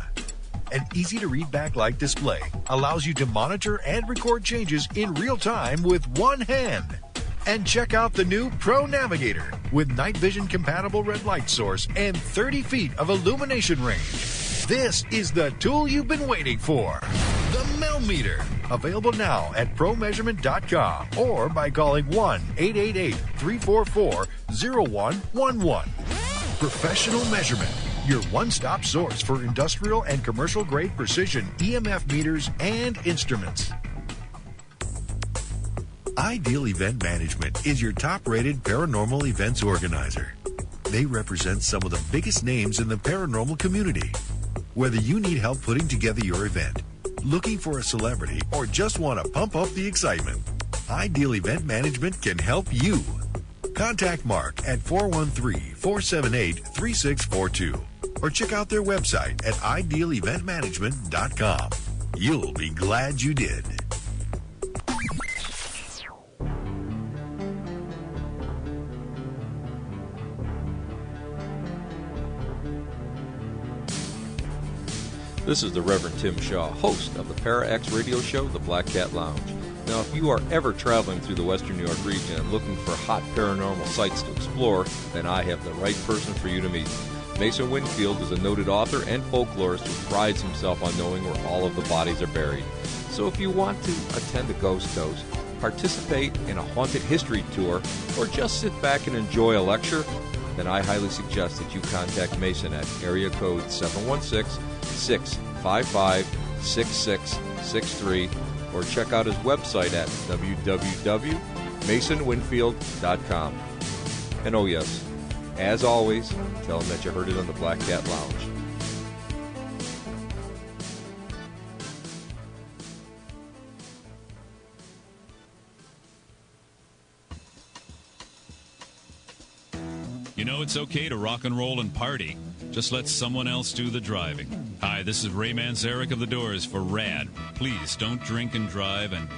An easy-to-read backlight display allows you to monitor and record changes in real time with one hand. And check out the new Pro Navigator with night vision compatible red light source and 30 feet of illumination range. This is the tool you've been waiting for. The Mel Meter. Available now at promeasurement.com or by calling 1-888-344-0111. Professional Measurement. Your one-stop source for industrial and commercial-grade precision EMF meters and instruments. Ideal Event Management is your top-rated paranormal events organizer. They represent some of the biggest names in the paranormal community. Whether you need help putting together your event, looking for a celebrity, or just want to pump up the excitement, Ideal Event Management can help you. Contact Mark at 413-478-3642 or check out their website at idealeventmanagement.com. You'll be glad you did. This is the Reverend Tim Shaw, host of the Para X radio show, The Black Cat Lounge. Now, if you are ever traveling through the Western New York region and looking for hot paranormal sites to explore, then I have the right person for you to meet. Mason Winfield is a noted author and folklorist who prides himself on knowing where all of the bodies are buried. So if you want to attend a ghost toast, participate in a haunted history tour, or just sit back and enjoy a lecture, then I highly suggest that you contact Mason at area code 716-655-6663 or check out his website at www.masonwinfield.com. And oh yes, as always, tell him that you heard it on the Black Cat Lounge. You know it's okay to rock and roll and party. Just let someone else do the driving. Hi, this is Ray Manzarek of The Doors for RAD. Please don't drink and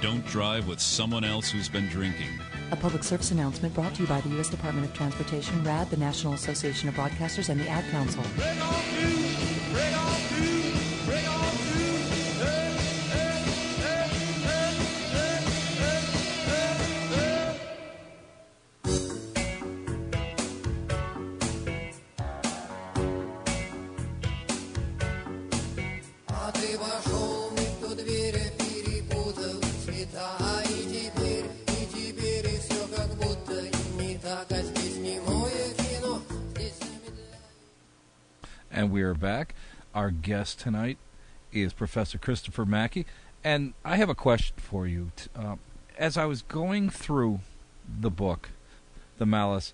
don't drive with someone else who's been drinking. A public service announcement brought to you by the U.S. Department of Transportation, RAD, the National Association of Broadcasters, and the Ad Council. Break on through, break on through, break on through. And we are back. Our guest tonight is Professor Christopher Mackay. And I have a question for you. As I was going through the book, The Malleus,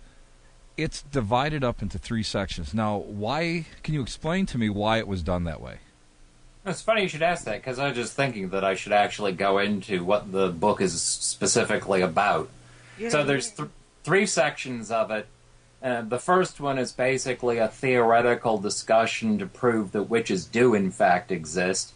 it's divided up into 3 sections. Now, why? Can you explain to me why it was done that way? It's funny you should ask that, because I was just thinking that I should actually go into what the book is specifically about. Yeah. So there's 3 sections of it. The first one is basically a theoretical discussion to prove that witches do in fact exist.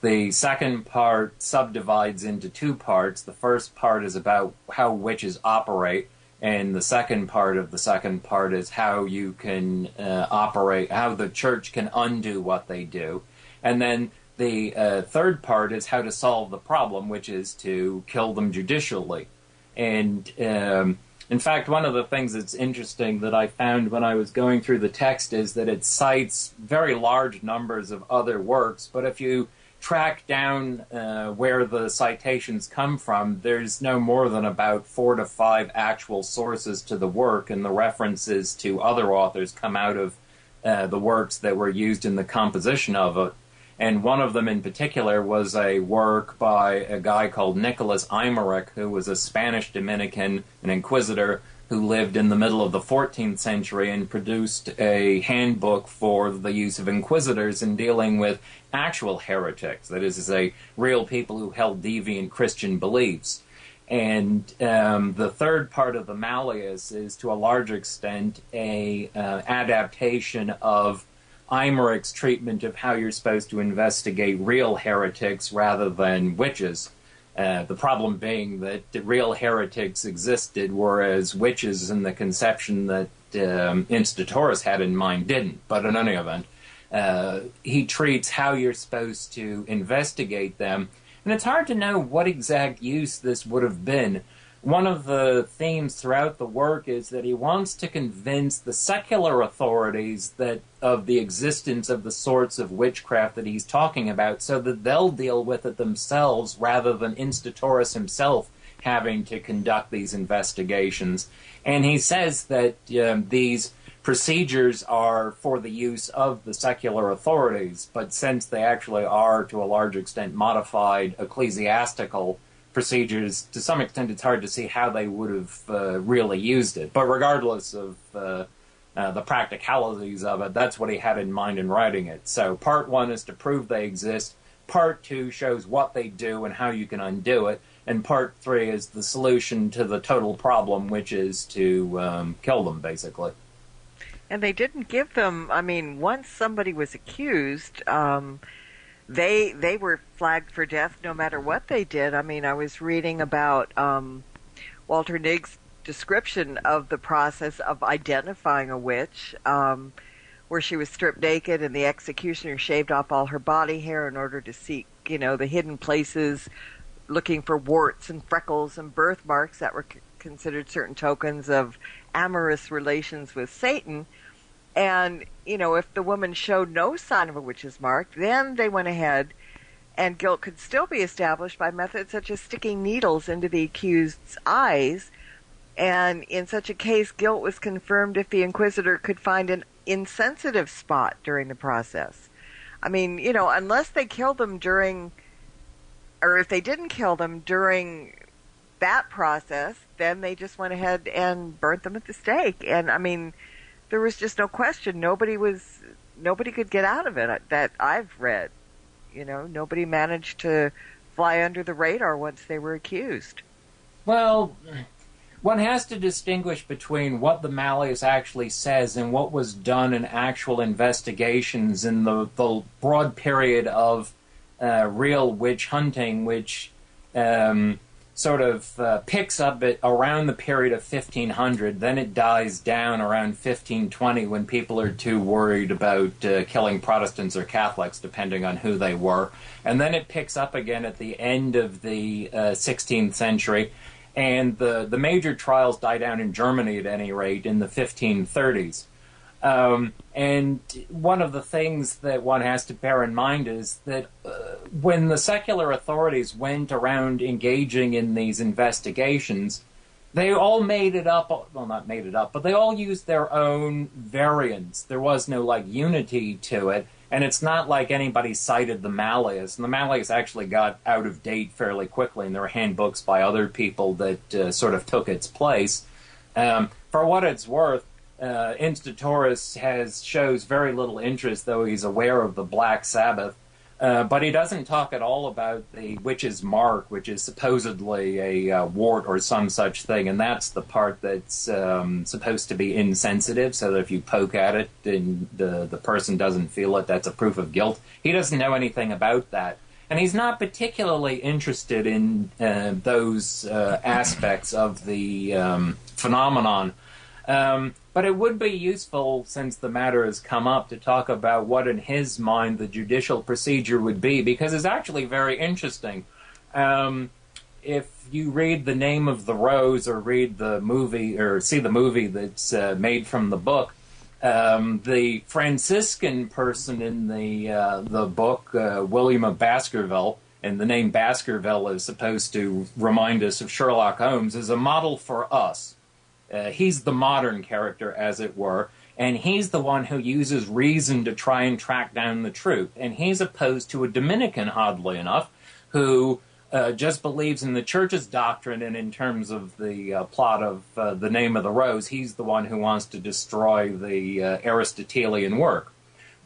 The second part subdivides into 2 parts. The first part is about how witches operate, and the second part of the second part is how you can operate, how the church can undo what they do. And then the third part is how to solve the problem, which is to kill them judicially. And in fact, one of the things that's interesting that I found when I was going through the text is that it cites very large numbers of other works, but if you track down where the citations come from, there's no more than about 4 to 5 actual sources to the work, and the references to other authors come out of the works that were used in the composition of it. And one of them in particular was a work by a guy called Nicholas Aymeric, who was a Spanish Dominican, an inquisitor, who lived in the middle of the 14th century and produced a handbook for the use of inquisitors in dealing with actual heretics, that is to say, real people who held deviant Christian beliefs. And the third part of the Malleus is, to a large extent, a adaptation of Eymeric's treatment of how you're supposed to investigate real heretics rather than witches. The problem being that the real heretics existed, whereas witches in the conception that Institutorius had in mind didn't. But in any event, he treats how you're supposed to investigate them. And it's hard to know what exact use this would have been. One of the themes throughout the work is that he wants to convince the secular authorities that of the existence of the sorts of witchcraft that he's talking about, so that they'll deal with it themselves rather than Institutorius himself having to conduct these investigations. And he says that these procedures are for the use of the secular authorities, but since they actually are to a large extent modified ecclesiastical procedures, to some extent it's hard to see how they would have really used it. But regardless of the practicalities of it, that's what he had in mind in writing it. So part 1 is to prove they exist, part 2 shows what they do and how you can undo it, and part 3 is the solution to the total problem, which is to kill them, basically. And they didn't give them, I mean, once somebody was accused, they were flagged for death no matter what they did. I mean, I was reading about Walter Nigg's description of the process of identifying a witch, where she was stripped naked and the executioner shaved off all her body hair in order to seek, the hidden places, looking for warts and freckles and birthmarks that were considered certain tokens of amorous relations with Satan. And, if the woman showed no sign of a witch's mark, then they went ahead and guilt could still be established by methods such as sticking needles into the accused's eyes. And in such a case, guilt was confirmed if the inquisitor could find an insensitive spot during the process. I mean, unless they killed them or if they didn't kill them during that process, then they just went ahead and burnt them at the stake. And I mean, there was just no question. Nobody could get out of it that I've read. Nobody managed to fly under the radar once they were accused. Well, one has to distinguish between what the Malleus actually says and what was done in actual investigations in the broad period of real witch hunting, which sort of picks up at around the period of 1500. Then it dies down around 1520 when people are too worried about killing Protestants or Catholics, depending on who they were. And then it picks up again at the end of the 16th century. And the major trials die down in Germany, at any rate, in the 1530s. And one of the things that one has to bear in mind is that when the secular authorities went around engaging in these investigations, they all made it up, well, not made it up, but they all used their own variants. There was no, unity to it, and it's not like anybody cited the Malleus. And the Malleus actually got out of date fairly quickly, and there were handbooks by other people that sort of took its place. For what it's worth, Instatoris shows very little interest, though he's aware of the Black Sabbath, but he doesn't talk at all about the witch's mark, which is supposedly a wart or some such thing, and that's the part that's supposed to be insensitive, so that if you poke at it and the person doesn't feel it, that's a proof of guilt. He doesn't know anything about that. And he's not particularly interested in those aspects of the phenomenon. But it would be useful, since the matter has come up, to talk about what in his mind the judicial procedure would be, because it's actually very interesting. If you read The Name of the Rose, or read the movie, or see the movie that's made from the book, the Franciscan person in the book, William of Baskerville, and the name Baskerville is supposed to remind us of Sherlock Holmes, is a model for us. He's the modern character, as it were, and he's the one who uses reason to try and track down the truth. And he's opposed to a Dominican, oddly enough, who just believes in the church's doctrine, and in terms of the plot of The Name of the Rose, he's the one who wants to destroy the Aristotelian work.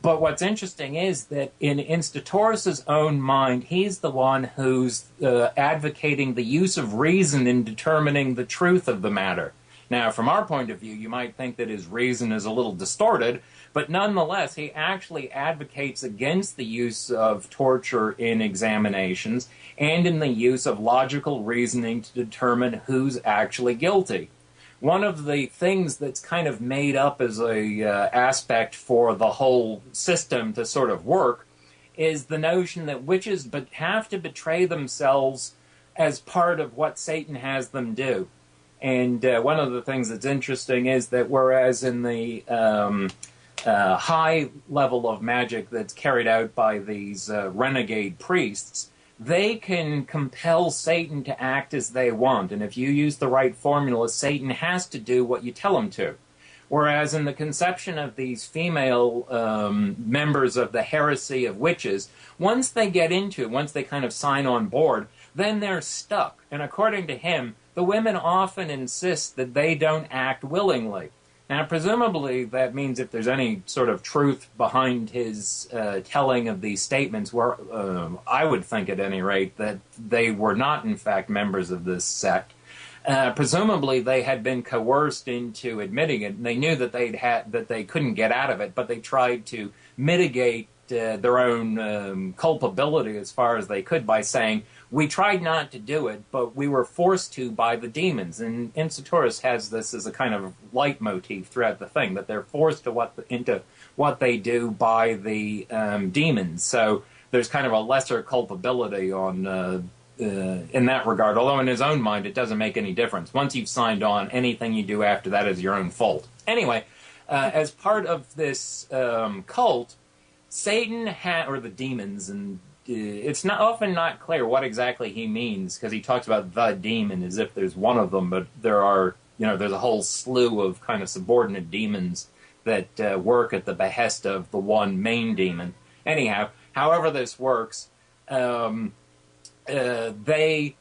But what's interesting is that in Instatoris' own mind, he's the one who's advocating the use of reason in determining the truth of the matter. Now, from our point of view, you might think that his reason is a little distorted, but nonetheless, he actually advocates against the use of torture in examinations and in the use of logical reasoning to determine who's actually guilty. One of the things that's kind of made up as a aspect for the whole system to sort of work is the notion that witches have to betray themselves as part of what Satan has them do. And one of the things that's interesting is that whereas in the high level of magic that's carried out by these renegade priests, they can compel Satan to act as they want. And if you use the right formula, Satan has to do what you tell him to. Whereas in the conception of these female members of the heresy of witches, once they get into it, once they kind of sign on board, then they're stuck. And according to him, the women often insist that they don't act willingly. Now, presumably, that means if there's any sort of truth behind his telling of these statements, where I would think, at any rate, that they were not, in fact, members of this sect. Presumably, they had been coerced into admitting it, and they knew that that they couldn't get out of it, but they tried to mitigate their own culpability as far as they could by saying, we tried not to do it, but we were forced to by the demons. And Instatoris has this as a kind of leitmotif throughout the thing, that they're forced into what they do by the demons. So there's kind of a lesser culpability on in that regard, although in his own mind it doesn't make any difference. Once you've signed on, anything you do after that is your own fault. Anyway, as part of this cult, Satan or the demons, and it's often not clear what exactly he means, because he talks about the demon as if there's one of them, but there's a whole slew of kind of subordinate demons that work at the behest of the one main demon. Anyhow, however this works, they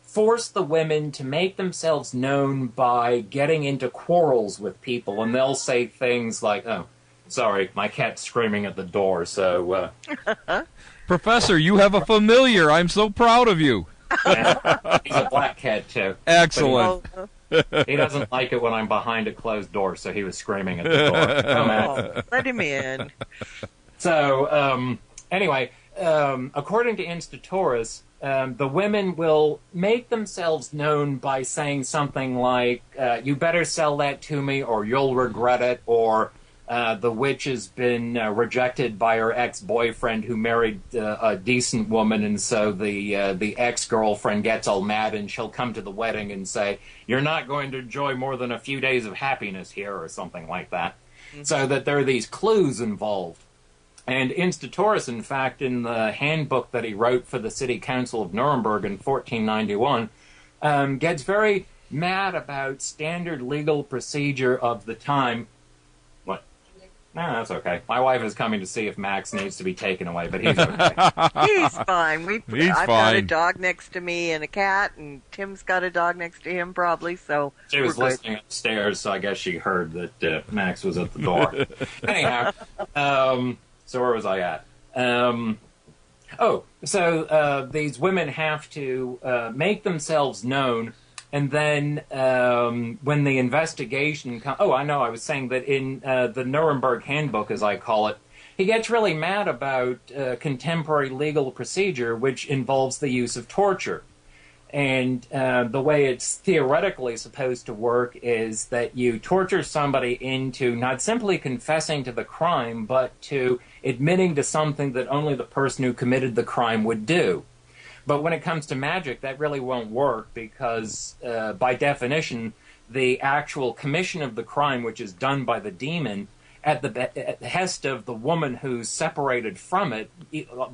force the women to make themselves known by getting into quarrels with people, and they'll say things like, "Oh, sorry, my cat's screaming at the door, so..." Professor, you have a familiar. I'm so proud of you. He's a black cat, too. Excellent. He doesn't like it when I'm behind a closed door, so he was screaming at the door. Oh, let him in. So, anyway, according to Instatoris, the women will make themselves known by saying something like, "You better sell that to me or you'll regret it," or the witch has been rejected by her ex-boyfriend who married a decent woman, and so the ex-girlfriend gets all mad, and she'll come to the wedding and say, "You're not going to enjoy more than a few days of happiness here," or something like that. Mm-hmm. So that there are these clues involved. And Instatoris, in fact, in the handbook that he wrote for the City Council of Nuremberg in 1491, gets very mad about standard legal procedure of the time. What? No, that's okay. My wife is coming to see if Max needs to be taken away, but he's okay. He's fine. I've got a fine. dog next to me and a cat, and Tim's got a dog next to him probably, so She was listening upstairs, so I guess she heard that Max was at the door. Anyhow, so where was I at? These women have to make themselves known, and then when the investigation comes... Oh, I know, I was saying that in the Nuremberg Handbook, as I call it, he gets really mad about contemporary legal procedure, which involves the use of torture. And the way it's theoretically supposed to work is that you torture somebody into not simply confessing to the crime, but to admitting to something that only the person who committed the crime would do. But when it comes to magic, that really won't work because, by definition, the actual commission of the crime, which is done by the demon, at the behest of the woman who's separated from it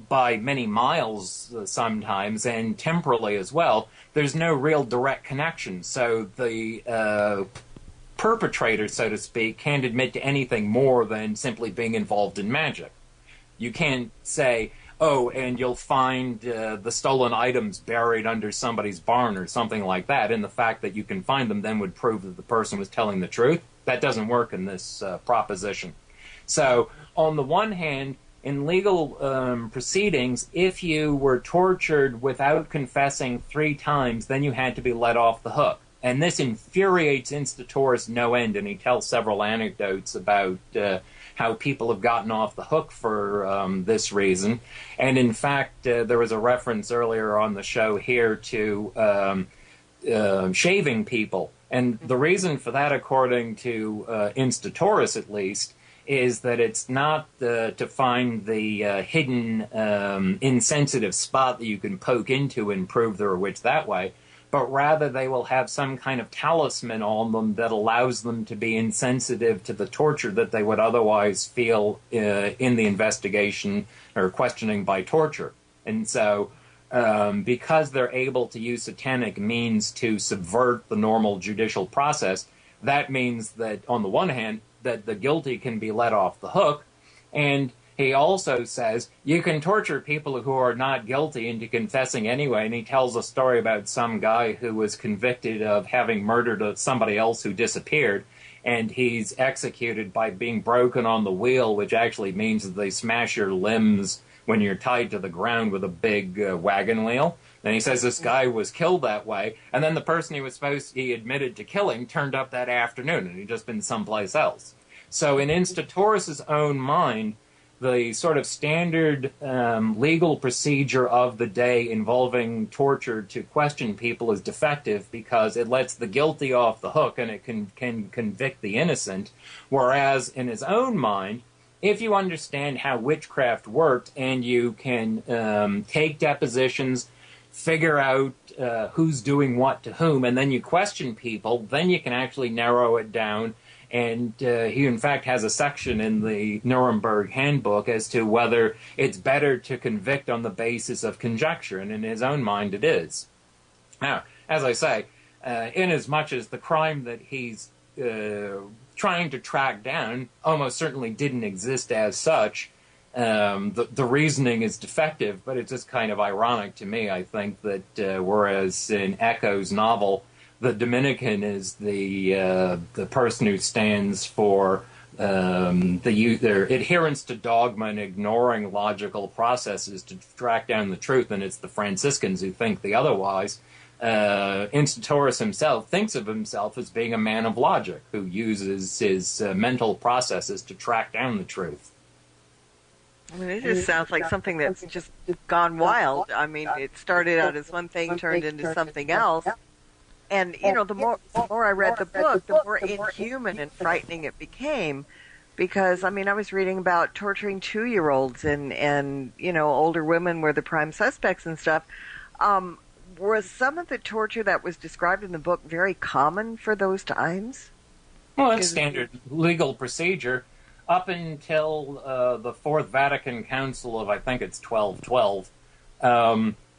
by many miles sometimes, and temporally as well, there's no real direct connection. So the perpetrator, so to speak, can't admit to anything more than simply being involved in magic. You can't say, "Oh, and you'll find the stolen items buried under somebody's barn," or something like that, and the fact that you can find them then would prove that the person was telling the truth. That doesn't work in this proposition. So, on the one hand, in legal proceedings, if you were tortured without confessing 3 times, then you had to be let off the hook. And this infuriates Instatoris no end, and he tells several anecdotes about how people have gotten off the hook for this reason. And in fact, there was a reference earlier on the show here to shaving people. And the reason for that, according to Instatoris at least, is that it's not to find the hidden insensitive spot that you can poke into and prove they're a witch that way, but rather they will have some kind of talisman on them that allows them to be insensitive to the torture that they would otherwise feel in the investigation or questioning by torture. And so because they're able to use satanic means to subvert the normal judicial process, that means that, on the one hand, that the guilty can be let off the hook, and he also says you can torture people who are not guilty into confessing anyway, and he tells a story about some guy who was convicted of having murdered somebody else who disappeared, and he's executed by being broken on the wheel, which actually means that they smash your limbs when you're tied to the ground with a big wagon wheel. And he says this guy was killed that way, and then the person he admitted to killing turned up that afternoon, and he'd just been someplace else. So in Instatoris' own mind, the sort of standard legal procedure of the day involving torture to question people is defective because it lets the guilty off the hook and it can convict the innocent, whereas in his own mind, if you understand how witchcraft worked and you can take depositions, figure out who's doing what to whom, and then you question people, then you can actually narrow it down And he, in fact, has a section in the Nuremberg Handbook as to whether it's better to convict on the basis of conjecture, and in his own mind it is. Now, as I say, inasmuch as the crime that he's trying to track down almost certainly didn't exist as such, the reasoning is defective, but it's just kind of ironic to me, I think, that whereas in Eco's novel, the Dominican is the person who stands for their adherence to dogma and ignoring logical processes to track down the truth, and it's the Franciscans who think the otherwise. Instatoris himself thinks of himself as being a man of logic who uses his mental processes to track down the truth. I mean, it just sounds like something that's just gone wild. I mean, it started out as one thing, turned into something else. And, you know, the more I read the book, the more inhuman and frightening it became. Because, I mean, I was reading about torturing 2-year-olds and, you know, older women were the prime suspects and stuff. Was some of the torture that was described in the book very common for those times? Well, it's standard legal procedure. Up until the Fourth Vatican Council of, I think it's 1212,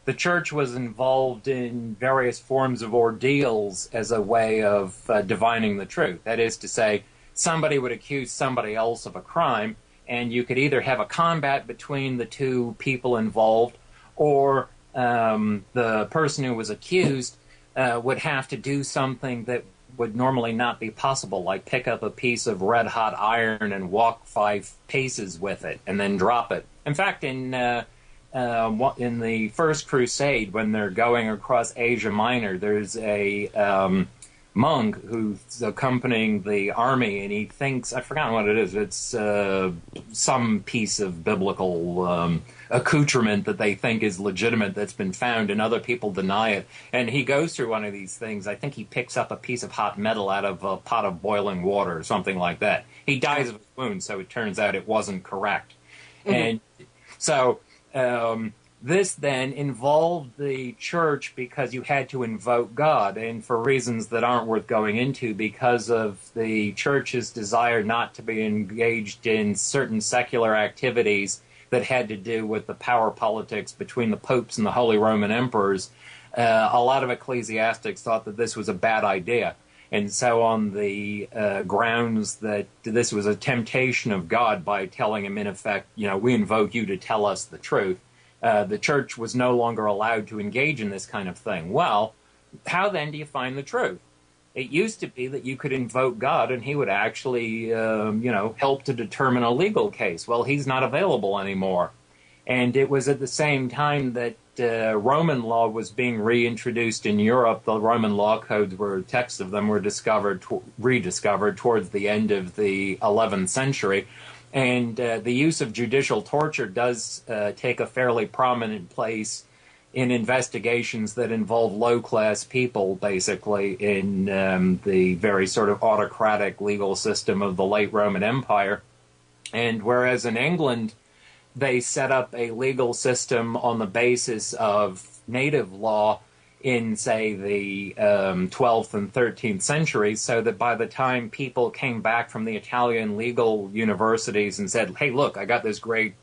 the Church was involved in various forms of ordeals as a way of divining the truth. That is to say, somebody would accuse somebody else of a crime, and you could either have a combat between the two people involved, or the person who was accused would have to do something that would normally not be possible, like pick up a piece of red-hot iron and walk 5 paces with it and then drop it. In fact, in the First Crusade, when they're going across Asia Minor, there's a monk who's accompanying the army, and he thinks, I've forgotten what it is, it's some piece of biblical accoutrement that they think is legitimate that's been found, and other people deny it. And he goes through one of these things. I think he picks up a piece of hot metal out of a pot of boiling water or something like that. He dies of his wound, so it turns out it wasn't correct. Mm-hmm. And so this then involved the Church because you had to invoke God, and for reasons that aren't worth going into, because of the Church's desire not to be engaged in certain secular activities that had to do with the power politics between the popes and the Holy Roman Emperors. A lot of ecclesiastics thought that this was a bad idea. And so on the grounds that this was a temptation of God by telling him, in effect, you know, we invoke you to tell us the truth, the Church was no longer allowed to engage in this kind of thing. Well, how then do you find the truth? It used to be that you could invoke God and he would actually, help to determine a legal case. Well, he's not available anymore. And it was at the same time that Roman law was being reintroduced in Europe. The Roman law codes, texts of them were rediscovered towards the end of the 11th century. And the use of judicial torture does take a fairly prominent place in investigations that involve low-class people, basically, in the very sort of autocratic legal system of the late Roman Empire. And whereas in England, they set up a legal system on the basis of native law in, say, the 12th and 13th centuries, so that by the time people came back from the Italian legal universities and said, hey, look, I got this great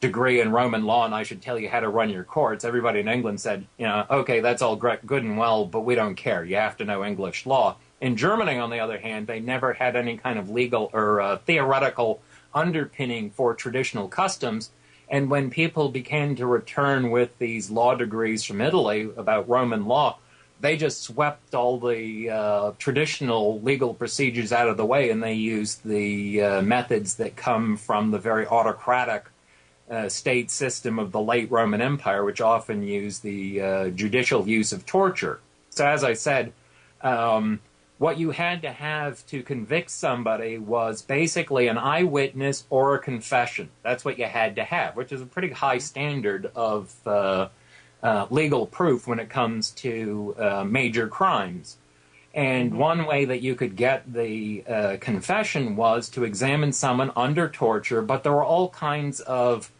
degree in Roman law and I should tell you how to run your courts, everybody in England said, okay, that's all good and well, but we don't care. You have to know English law. In Germany, on the other hand, they never had any kind of legal or theoretical underpinning for traditional customs. And when people began to return with these law degrees from Italy about Roman law, they just swept all the traditional legal procedures out of the way, and they used the methods that come from the very autocratic state system of the late Roman Empire, which often used the judicial use of torture. So as I said, what you had to have to convict somebody was basically an eyewitness or a confession. That's what you had to have, which is a pretty high standard of legal proof when it comes to major crimes. And one way that you could get the confession was to examine someone under torture, but there were all kinds of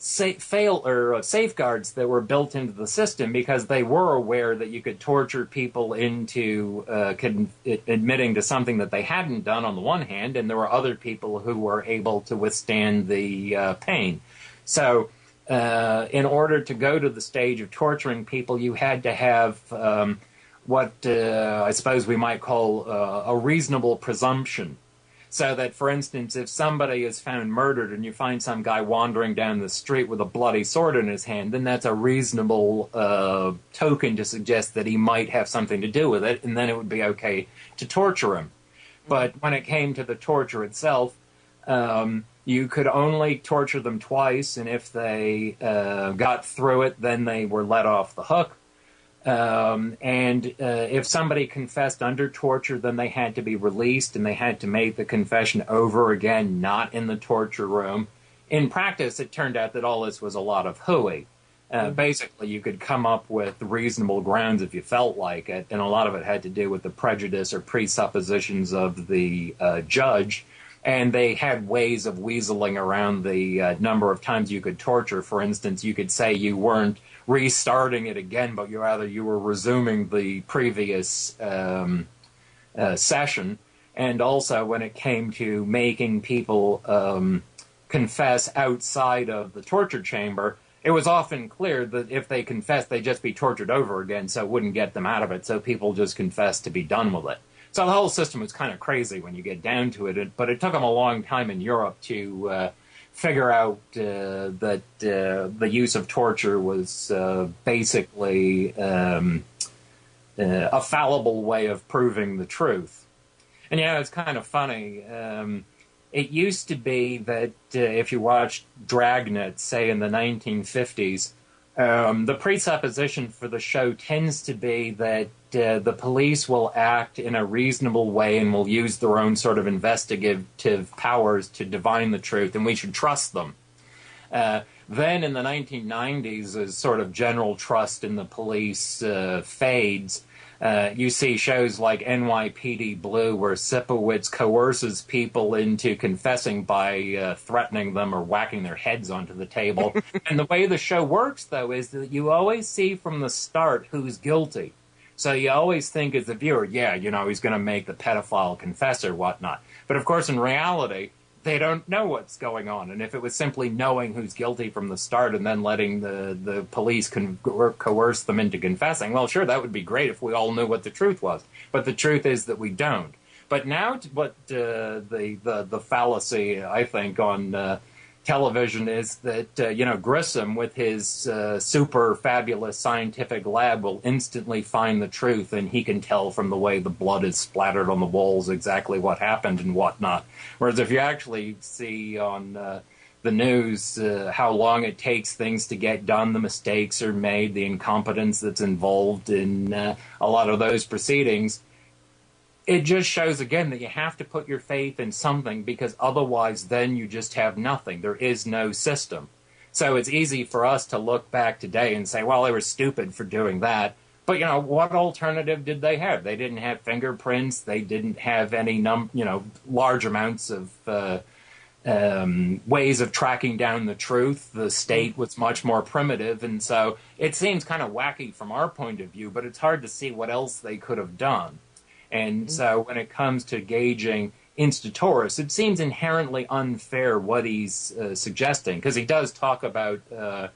safeguards that were built into the system, because they were aware that you could torture people into admitting to something that they hadn't done on the one hand, and there were other people who were able to withstand the pain. So in order to go to the stage of torturing people, you had to have what I suppose we might call a reasonable presumption. So that, for instance, if somebody is found murdered and you find some guy wandering down the street with a bloody sword in his hand, then that's a reasonable token to suggest that he might have something to do with it, and then it would be okay to torture him. But when it came to the torture itself, you could only torture them twice, and if they got through it, then they were let off the hook. If somebody confessed under torture, then they had to be released, and they had to make the confession over again, not in the torture room. In practice, it turned out that all this was a lot of hooey. Basically, you could come up with reasonable grounds if you felt like it, and a lot of it had to do with the prejudice or presuppositions of the judge, and they had ways of weaseling around the number of times you could torture. For instance, you could say you weren't restarting it again, but you were resuming the previous session. And also, when it came to making people confess outside of the torture chamber, it was often clear that if they confessed, they'd just be tortured over again, so it wouldn't get them out of it, so people just confessed to be done with it. So the whole system was kind of crazy when you get down to it, but it took them a long time in Europe to figure out that the use of torture was basically a fallible way of proving the truth. And it's kind of funny. It used to be that if you watched Dragnet, say in the 1950s, the presupposition for the show tends to be that the police will act in a reasonable way and will use their own sort of investigative powers to divine the truth, and we should trust them. Then in the 1990s, as sort of general trust in the police fades, you see shows like NYPD Blue, where Sipowicz coerces people into confessing by threatening them or whacking their heads onto the table. And the way the show works, though, is that you always see from the start who's guilty. So you always think as the viewer, he's going to make the pedophile confess or whatnot. But of course, in reality, they don't know what's going on. And if it was simply knowing who's guilty from the start and then letting the police coerce them into confessing, well, sure, that would be great if we all knew what the truth was. But the truth is that we don't. But now what the fallacy, I think, on television is that, Grissom, with his super fabulous scientific lab, will instantly find the truth, and he can tell from the way the blood is splattered on the walls exactly what happened and whatnot. Whereas if you actually see on the news how long it takes things to get done, the mistakes are made, the incompetence that's involved in a lot of those proceedings, it just shows again that you have to put your faith in something, because otherwise then you just have nothing. There is no system. So it's easy for us to look back today and say, well, they were stupid for doing that. But, what alternative did they have? They didn't have fingerprints. They didn't have any, large amounts of ways of tracking down the truth. The state was much more primitive. And so it seems kind of wacky from our point of view, but it's hard to see what else they could have done. And so when it comes to gauging Instatoris, it seems inherently unfair what he's suggesting, because he does talk about the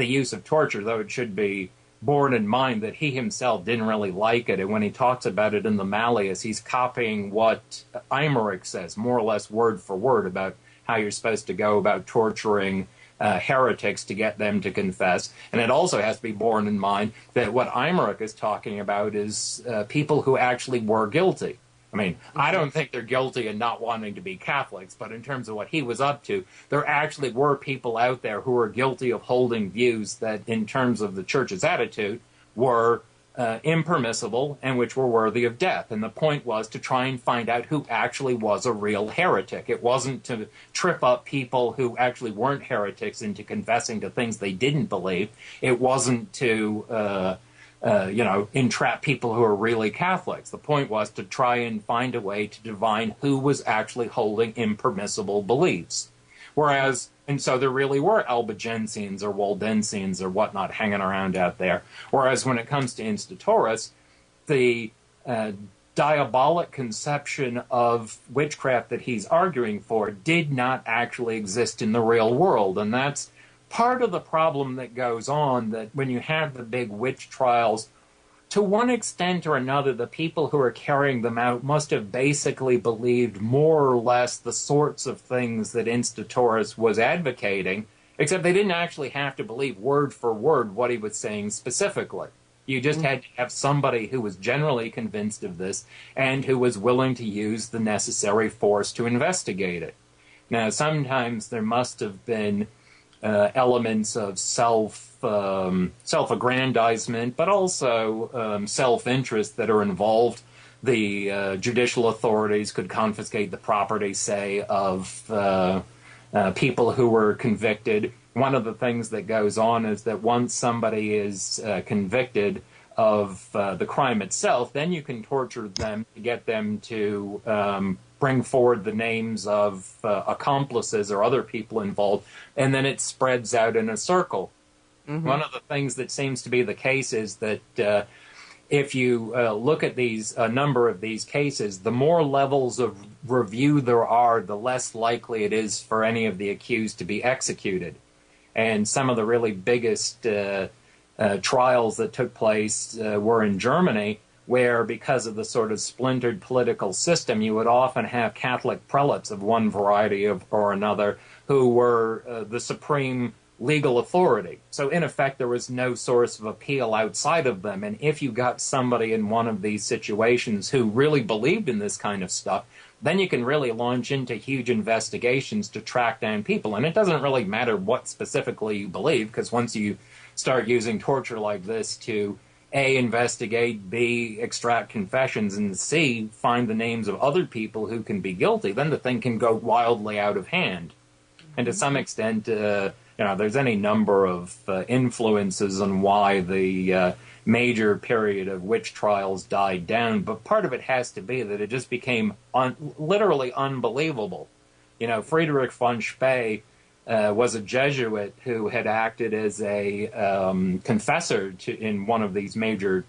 use of torture, though it should be borne in mind that he himself didn't really like it. And when he talks about it in the Malleus, he's copying what Imeric says, more or less word for word, about how you're supposed to go about torturing heretics to get them to confess. And it also has to be borne in mind that what Imeric is talking about is people who actually were guilty. I mean, I don't think they're guilty in not wanting to be Catholics, but in terms of what he was up to, there actually were people out there who were guilty of holding views that, in terms of the church's attitude, were impermissible and which were worthy of death. And the point was to try and find out who actually was a real heretic. It wasn't to trip up people who actually weren't heretics into confessing to things they didn't believe. It wasn't to entrap people who are really Catholics. The point was to try and find a way to divine who was actually holding impermissible beliefs. And so there really were Albigensians or Waldensians or whatnot hanging around out there. Whereas when it comes to Instauros, the diabolic conception of witchcraft that he's arguing for did not actually exist in the real world. And that's part of the problem that goes on, that when you have the big witch trials, to one extent or another, the people who are carrying them out must have basically believed more or less the sorts of things that Instauros was advocating, except they didn't actually have to believe word for word what he was saying specifically. You just had to have somebody who was generally convinced of this and who was willing to use the necessary force to investigate it. Now, sometimes there must have been elements of self-aggrandizement, but also self-interest that are involved. The judicial authorities could confiscate the property, say, of people who were convicted. One of the things that goes on is that once somebody is convicted of the crime itself, then you can torture them to get them to bring forward the names of accomplices or other people involved, and then it spreads out in a circle. Mm-hmm. One of the things that seems to be the case is that if you look at a number of these cases, the more levels of review there are, the less likely it is for any of the accused to be executed. And some of the really biggest trials that took place were in Germany, where because of the sort of splintered political system, you would often have Catholic prelates of one variety or another who were the supreme legal authority. So in effect, there was no source of appeal outside of them. And if you got somebody in one of these situations who really believed in this kind of stuff, then you can really launch into huge investigations to track down people. And it doesn't really matter what specifically you believe, because once you start using torture like this to A, investigate, B, extract confessions, and C, find the names of other people who can be guilty, then the thing can go wildly out of hand. And to some extent, there's any number of influences on why the major period of witch trials died down, but part of it has to be that it just became literally unbelievable. Friedrich von Spee was a Jesuit who had acted as a confessor in one of these major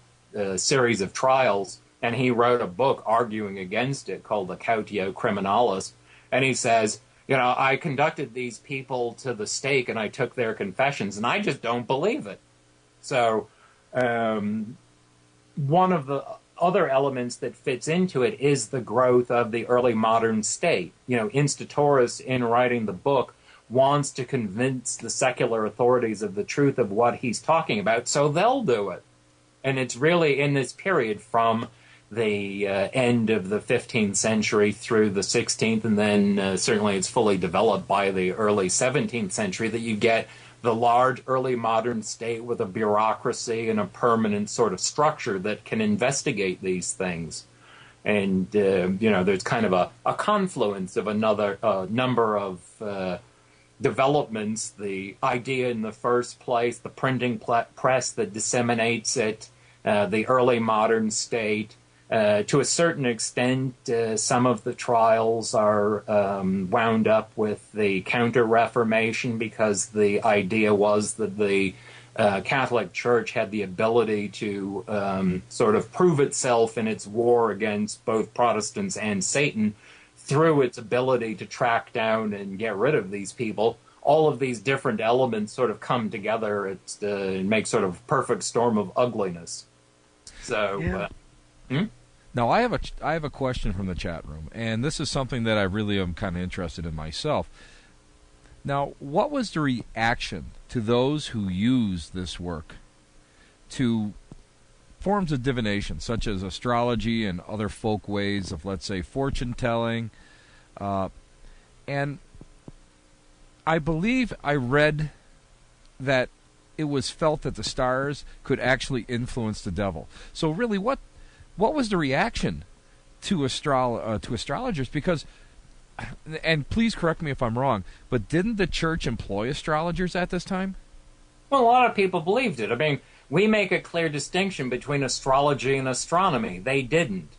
series of trials, and he wrote a book arguing against it called the Cautio Criminalis, and he says, I conducted these people to the stake and I took their confessions, and I just don't believe it. So one of the other elements that fits into it is the growth of the early modern state. Instauros, in writing the book, wants to convince the secular authorities of the truth of what he's talking about, so they'll do it. And it's really in this period from the end of the 15th century through the 16th, and then certainly it's fully developed by the early 17th century, that you get the large early modern state with a bureaucracy and a permanent sort of structure that can investigate these things. And, there's kind of a confluence of another number of developments. The idea in the first place, the printing press that disseminates it, the early modern state. To a certain extent, some of the trials are wound up with the Counter-Reformation, because the idea was that the Catholic Church had the ability to sort of prove itself in its war against both Protestants and Satan through its ability to track down and get rid of these people. All of these different elements sort of come together. It makes sort of perfect storm of ugliness. So, yeah. Now, I have a question from the chat room, and this is something that I really am kind of interested in myself. Now, what was the reaction to those who use this work to forms of divination, such as astrology and other folk ways of, let's say, fortune-telling? And I believe I read that it was felt that the stars could actually influence the devil. So really, what was the reaction to astrologers? Because, and please correct me if I'm wrong, but didn't the church employ astrologers at this time? Well, a lot of people believed it. I mean, we make a clear distinction between astrology and astronomy. They didn't.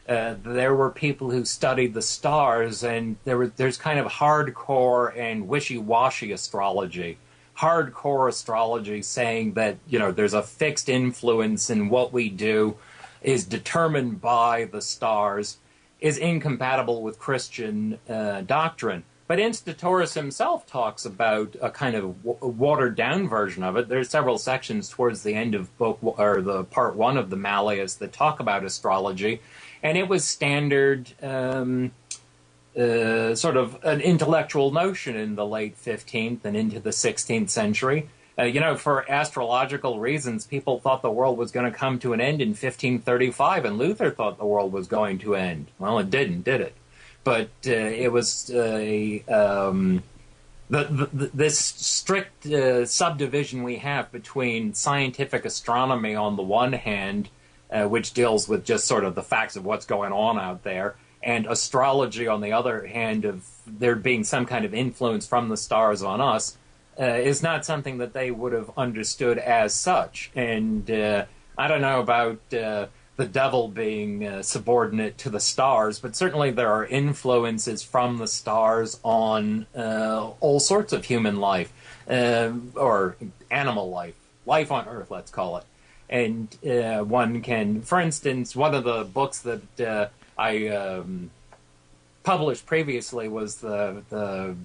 there were people who studied the stars, and there's kind of hardcore and wishy-washy astrology. Hardcore astrology saying that, there's a fixed influence in what we do is determined by the stars, is incompatible with Christian doctrine. But Instatoris himself talks about a kind of watered-down version of it. There's several sections towards the end of the part 1 of the Malleus that talk about astrology, and it was standard sort of an intellectual notion in the late 15th and into the 16th century. For astrological reasons, people thought the world was going to come to an end in 1535, and Luther thought the world was going to end. Well, it didn't, did it? But it was this strict subdivision we have between scientific astronomy on the one hand, which deals with just sort of the facts of what's going on out there, and astrology on the other hand, of there being some kind of influence from the stars on us, is not something that they would have understood as such. And I don't know about the devil being subordinate to the stars, but certainly there are influences from the stars on all sorts of human life, or animal life on Earth, let's call it. And one can, for instance, one of the books that I published previously was the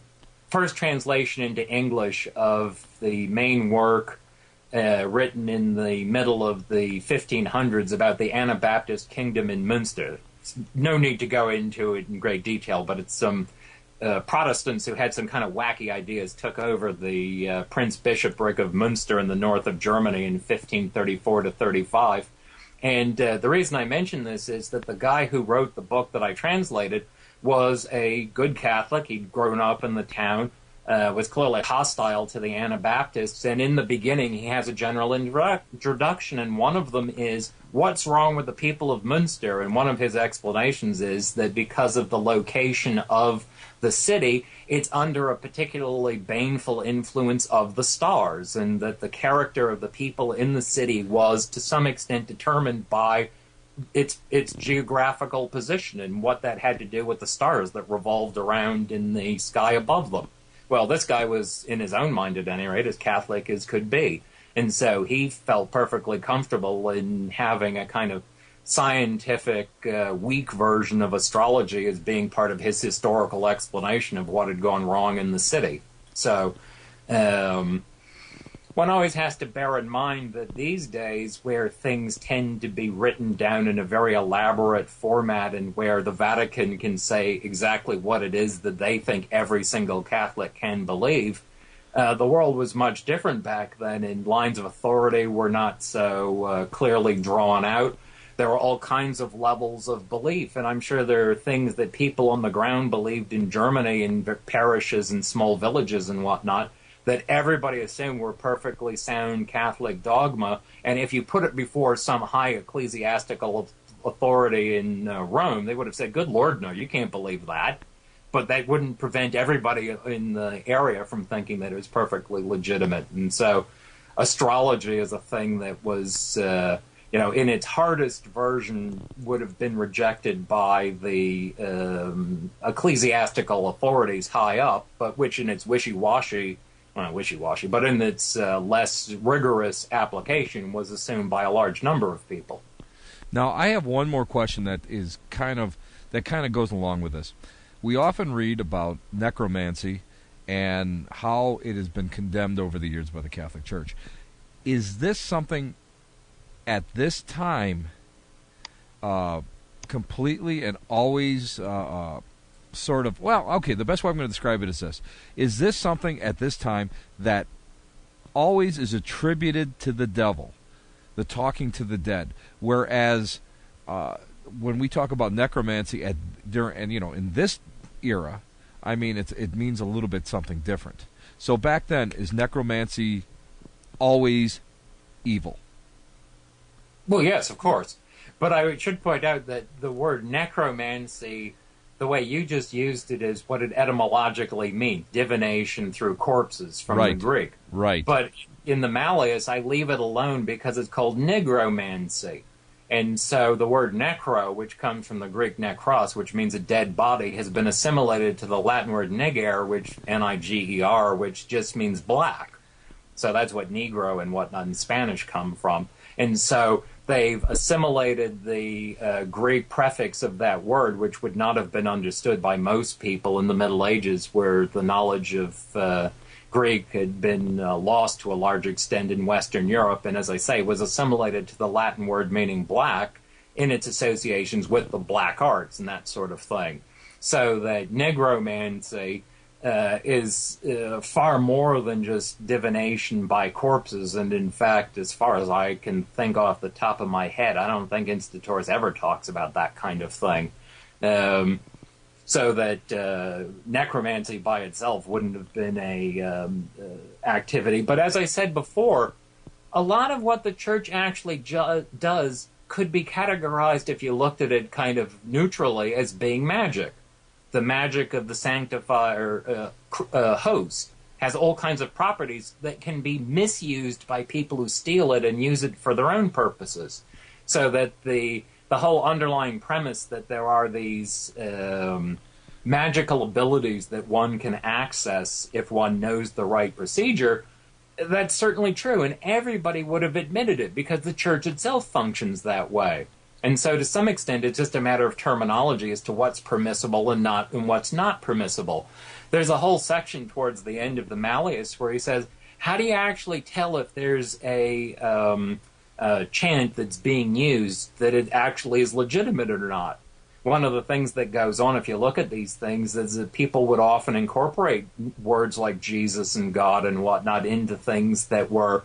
first translation into English of the main work written in the middle of the 1500s about the Anabaptist kingdom in Munster. No need to go into it in great detail, but it's some Protestants who had some kind of wacky ideas took over the Prince Bishopric of Munster in the north of Germany in 1534 to 35. And the reason I mention this is that the guy who wrote the book that I translated was a good Catholic. He'd grown up in the town, was clearly hostile to the Anabaptists, and in the beginning he has a general introduction, and one of them is, what's wrong with the people of Munster? And one of his explanations is that because of the location of the city, it's under a particularly baneful influence of the stars, and that the character of the people in the city was to some extent determined by its geographical position and what that had to do with the stars that revolved around in the sky above them. Well, this guy was, in his own mind at any rate, as Catholic as could be. And so he felt perfectly comfortable in having a kind of scientific, weak version of astrology as being part of his historical explanation of what had gone wrong in the city. So one always has to bear in mind that these days, where things tend to be written down in a very elaborate format and where the Vatican can say exactly what it is that they think every single Catholic can believe, the world was much different back then, and lines of authority were not so clearly drawn out. There were all kinds of levels of belief, and I'm sure there are things that people on the ground believed in Germany in parishes and small villages and whatnot that everybody assumed were perfectly sound Catholic dogma, and if you put it before some high ecclesiastical authority in Rome, they would have said, good Lord, no, you can't believe that. But that wouldn't prevent everybody in the area from thinking that it was perfectly legitimate. And so astrology is a thing that was, in its hardest version would have been rejected by the ecclesiastical authorities high up, but which in its but in its less rigorous application was assumed by a large number of people. Now, I have one more question that kind of goes along with this. We often read about necromancy and how it has been condemned over the years by the Catholic Church. Is this something at this time completely and always the best way I'm going to describe it is this. Is this something at this time that always is attributed to the devil, the talking to the dead, whereas when we talk about necromancy in this era, I mean, it means a little bit something different. So back then, is necromancy always evil? Well, yes, of course. But I should point out that the word necromancy, the way you just used it, is what it etymologically means, divination through corpses from the Greek. Right. But in the Malleus, I leave it alone because it's called nigromancy. And so the word necro, which comes from the Greek nekros, which means a dead body, has been assimilated to the Latin word niger, which Niger, which just means black. So that's what negro and whatnot in Spanish come from. And so they've assimilated the Greek prefix of that word, which would not have been understood by most people in the Middle Ages, where the knowledge of Greek had been lost to a large extent in Western Europe, and as I say, was assimilated to the Latin word meaning black in its associations with the black arts and that sort of thing. So that negromancy is far more than just divination by corpses, and in fact, as far as I can think off the top of my head, I don't think Instatoris ever talks about that kind of thing. So that necromancy by itself wouldn't have been a activity. But as I said before, a lot of what the church actually does could be categorized, if you looked at it kind of neutrally, as being magic. The magic of the sanctifier host has all kinds of properties that can be misused by people who steal it and use it for their own purposes. So that the whole underlying premise that there are these magical abilities that one can access if one knows the right procedure, that's certainly true, and everybody would have admitted it because the church itself functions that way. And so to some extent, it's just a matter of terminology as to what's permissible and what's not permissible. There's a whole section towards the end of the Malleus where he says, how do you actually tell if there's a chant that's being used that it actually is legitimate or not? One of the things that goes on, if you look at these things, is that people would often incorporate words like Jesus and God and whatnot into things that were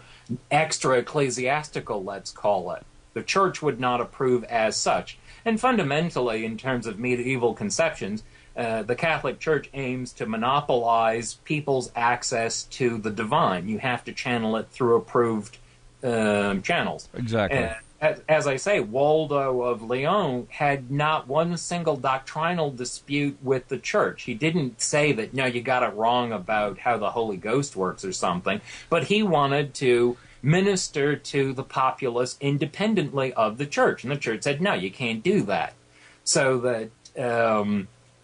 extra ecclesiastical, let's call it. The church would not approve as such. And fundamentally, in terms of medieval conceptions, the Catholic Church aims to monopolize people's access to the divine. You have to channel it through approved channels. Exactly. As I say, Waldo of Lyon had not one single doctrinal dispute with the church. He didn't say that, no, you got it wrong about how the Holy Ghost works or something, but he wanted to minister to the populace independently of the church. And the church said, no, you can't do that. So that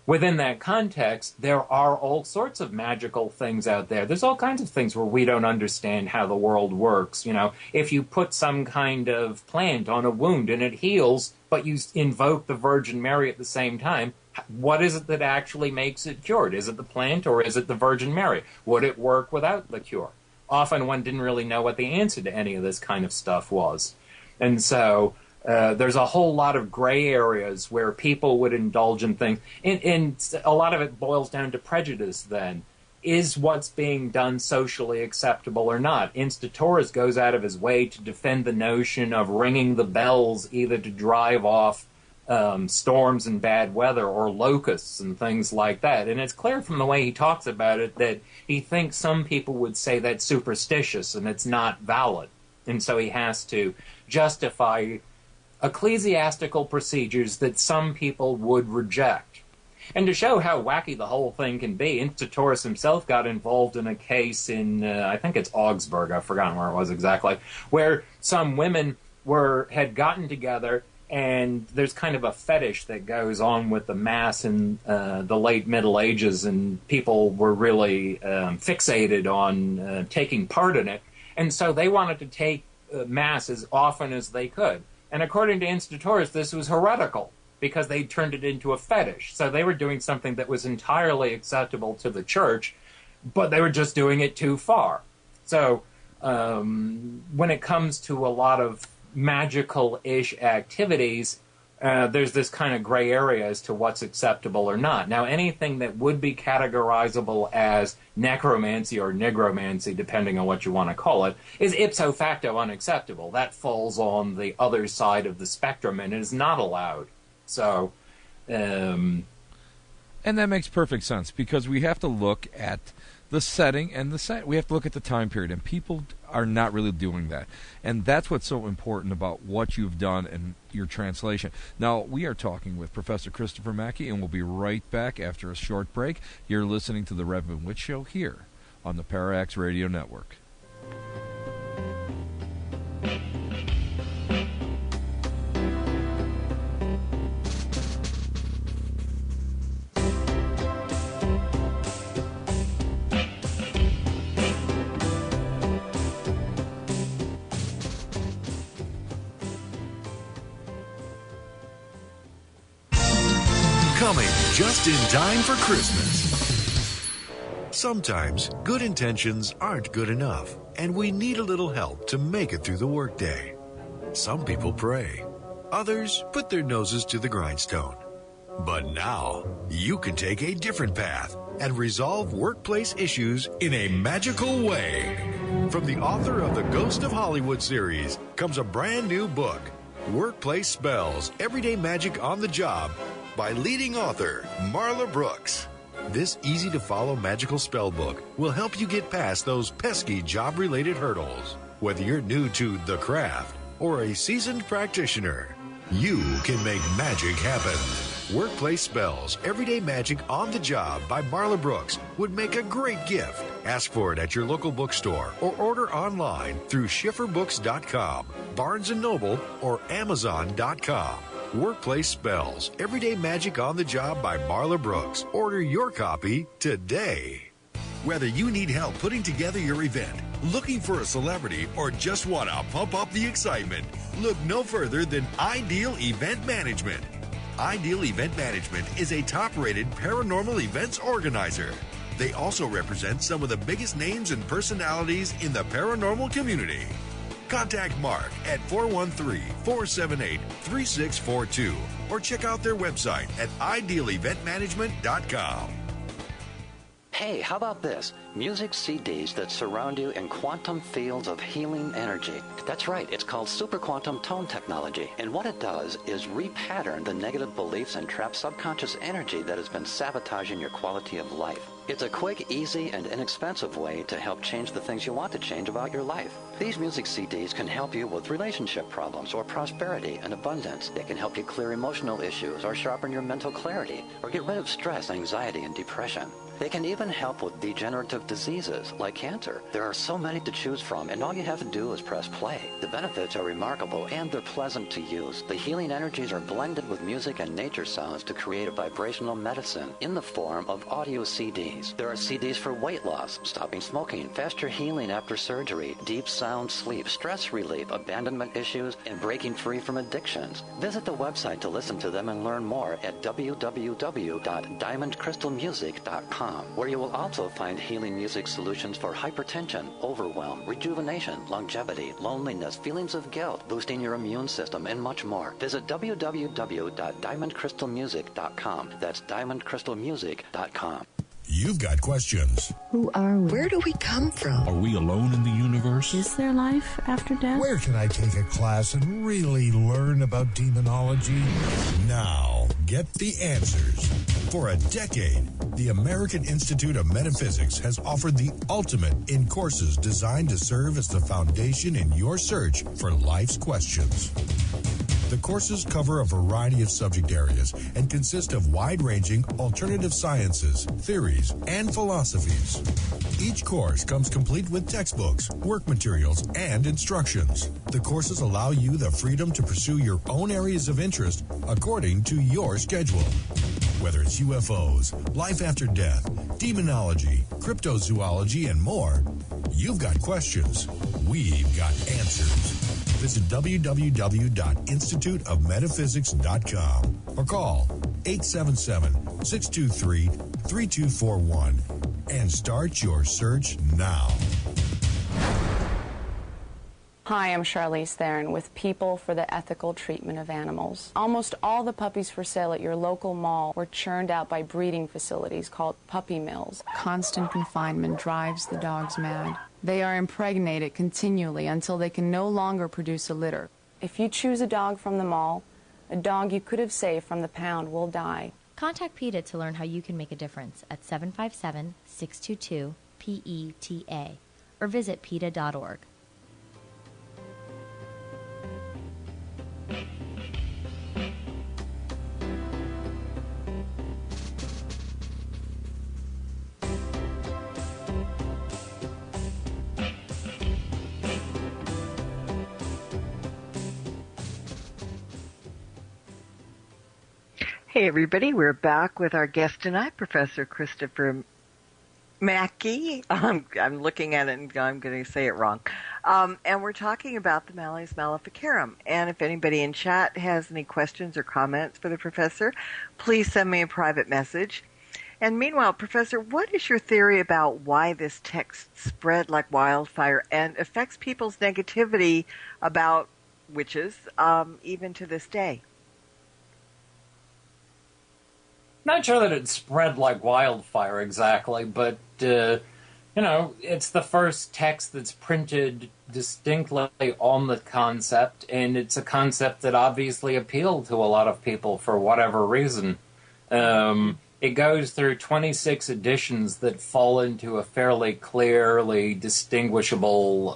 within that context, there are all sorts of magical things out there. There's all kinds of things where we don't understand how the world works. You know, if you put some kind of plant on a wound and it heals, but you invoke the Virgin Mary at the same time, what is it that actually makes it cured? Is it the plant or is it the Virgin Mary? Would it work without the cure? Often one didn't really know what the answer to any of this kind of stuff was. And so there's a whole lot of gray areas where people would indulge in things. And a lot of it boils down to prejudice then. Is what's being done socially acceptable or not? Instatoris goes out of his way to defend the notion of ringing the bells either to drive off storms and bad weather or locusts and things like that. And it's clear from the way he talks about it that he thinks some people would say that's superstitious and it's not valid. And so he has to justify ecclesiastical procedures that some people would reject. And to show how wacky the whole thing can be, Instatoris himself got involved in a case in, I think it's Augsburg, I've forgotten where it was exactly, where some women had gotten together, and there's kind of a fetish that goes on with the Mass in the late Middle Ages, and people were really fixated on taking part in it. And so they wanted to take Mass as often as they could. And according to Instatoris, this was heretical because they turned it into a fetish. So they were doing something that was entirely acceptable to the church, but they were just doing it too far. So when it comes to a lot of magical-ish activities, there's this kind of gray area as to what's acceptable or not. Now, anything that would be categorizable as necromancy or negromancy, depending on what you want to call it, is ipso facto unacceptable. That falls on the other side of the spectrum and is not allowed. So, and that makes perfect sense because we have to look at the setting and we have to look at the time period, and people are not really doing that. And that's what's so important about what you've done and your translation. Now, we are talking with Professor Christopher Mackay, and we'll be right back after a short break. You're listening to the Reverend Witch Show here on the Parallax Radio Network. Coming just in time for Christmas. Sometimes good intentions aren't good enough, and we need a little help to make it through the workday. Some people pray. Others put their noses to the grindstone. But now, you can take a different path and resolve workplace issues in a magical way. From the author of the Ghost of Hollywood series comes a brand new book, Workplace Spells, Everyday Magic on the Job, by leading author Marla Brooks. This easy-to-follow magical spell book will help you get past those pesky job-related hurdles. Whether you're new to the craft or a seasoned practitioner, you can make magic happen. Workplace Spells, Everyday Magic on the Job by Marla Brooks would make a great gift. Ask for it at your local bookstore or order online through schifferbooks.com, Barnes & Noble, or Amazon.com. Workplace Spells, Everyday Magic on the Job by Marla Brooks. Order your copy today. Whether you need help putting together your event, looking for a celebrity, or just want to pump up the excitement, look no further than Ideal Event Management. Ideal Event Management is a top-rated paranormal events organizer. They also represent some of the biggest names and personalities in the paranormal community. Contact Mark at 413-478-3642 or check out their website at idealeventmanagement.com. Hey, how about this? Music CDs that surround you in quantum fields of healing energy. That's right, it's called super quantum tone technology. And what it does is repattern the negative beliefs and trap subconscious energy that has been sabotaging your quality of life. It's a quick, easy, and inexpensive way to help change the things you want to change about your life. These music CDs can help you with relationship problems or prosperity and abundance. They can help you clear emotional issues or sharpen your mental clarity or get rid of stress, anxiety, and depression. They can even help with degenerative diseases like cancer. There are so many to choose from, and all you have to do is press play. The benefits are remarkable, and they're pleasant to use. The healing energies are blended with music and nature sounds to create a vibrational medicine in the form of audio CDs. There are CDs for weight loss, stopping smoking, faster healing after surgery, deep sound sleep, stress relief, abandonment issues, and breaking free from addictions. Visit the website to listen to them and learn more at www.diamondcrystalmusic.com. Where you will also find healing music solutions for hypertension, overwhelm, rejuvenation, longevity, loneliness, feelings of guilt, boosting your immune system, and much more. Visit www.diamondcrystalmusic.com. That's diamondcrystalmusic.com. You've got questions. Who are we? Where do we come from? Are we alone in the universe? Is there life after death? Where can I take a class and really learn about demonology? Now, get the answers. For a decade, the American Institute of Metaphysics has offered the ultimate in courses designed to serve as the foundation in your search for life's questions. The courses cover a variety of subject areas and consist of wide-ranging alternative sciences, theories, and philosophies. Each course comes complete with textbooks, work materials, and instructions. The courses allow you the freedom to pursue your own areas of interest according to your schedule. Whether it's UFOs, life after death, demonology, cryptozoology, and more, you've got questions. We've got answers. Visit www.instituteofmetaphysics.com or call 877-623-3241 and start your search now. Hi, I'm Charlize Theron with People for the Ethical Treatment of Animals. Almost all the puppies for sale at your local mall were churned out by breeding facilities called puppy mills. Constant confinement drives the dogs mad. They are impregnated continually until they can no longer produce a litter. If you choose a dog from the mall, a dog you could have saved from the pound will die. Contact PETA to learn how you can make a difference at 757-622-PETA or visit PETA.org. Hey everybody, we're back with our guest tonight, Professor Christopher Mackay. I'm looking at it and I'm going to say it wrong. And we're talking about the Malleus Maleficarum. And if anybody in chat has any questions or comments for the professor, please send me a private message. And meanwhile, Professor, what is your theory about why this text spread like wildfire and affects people's negativity about witches even to this day? Not sure that it spread like wildfire exactly, but, it's the first text that's printed distinctly on the concept, and it's a concept that obviously appealed to a lot of people for whatever reason. It goes through 26 editions that fall into a fairly clearly distinguishable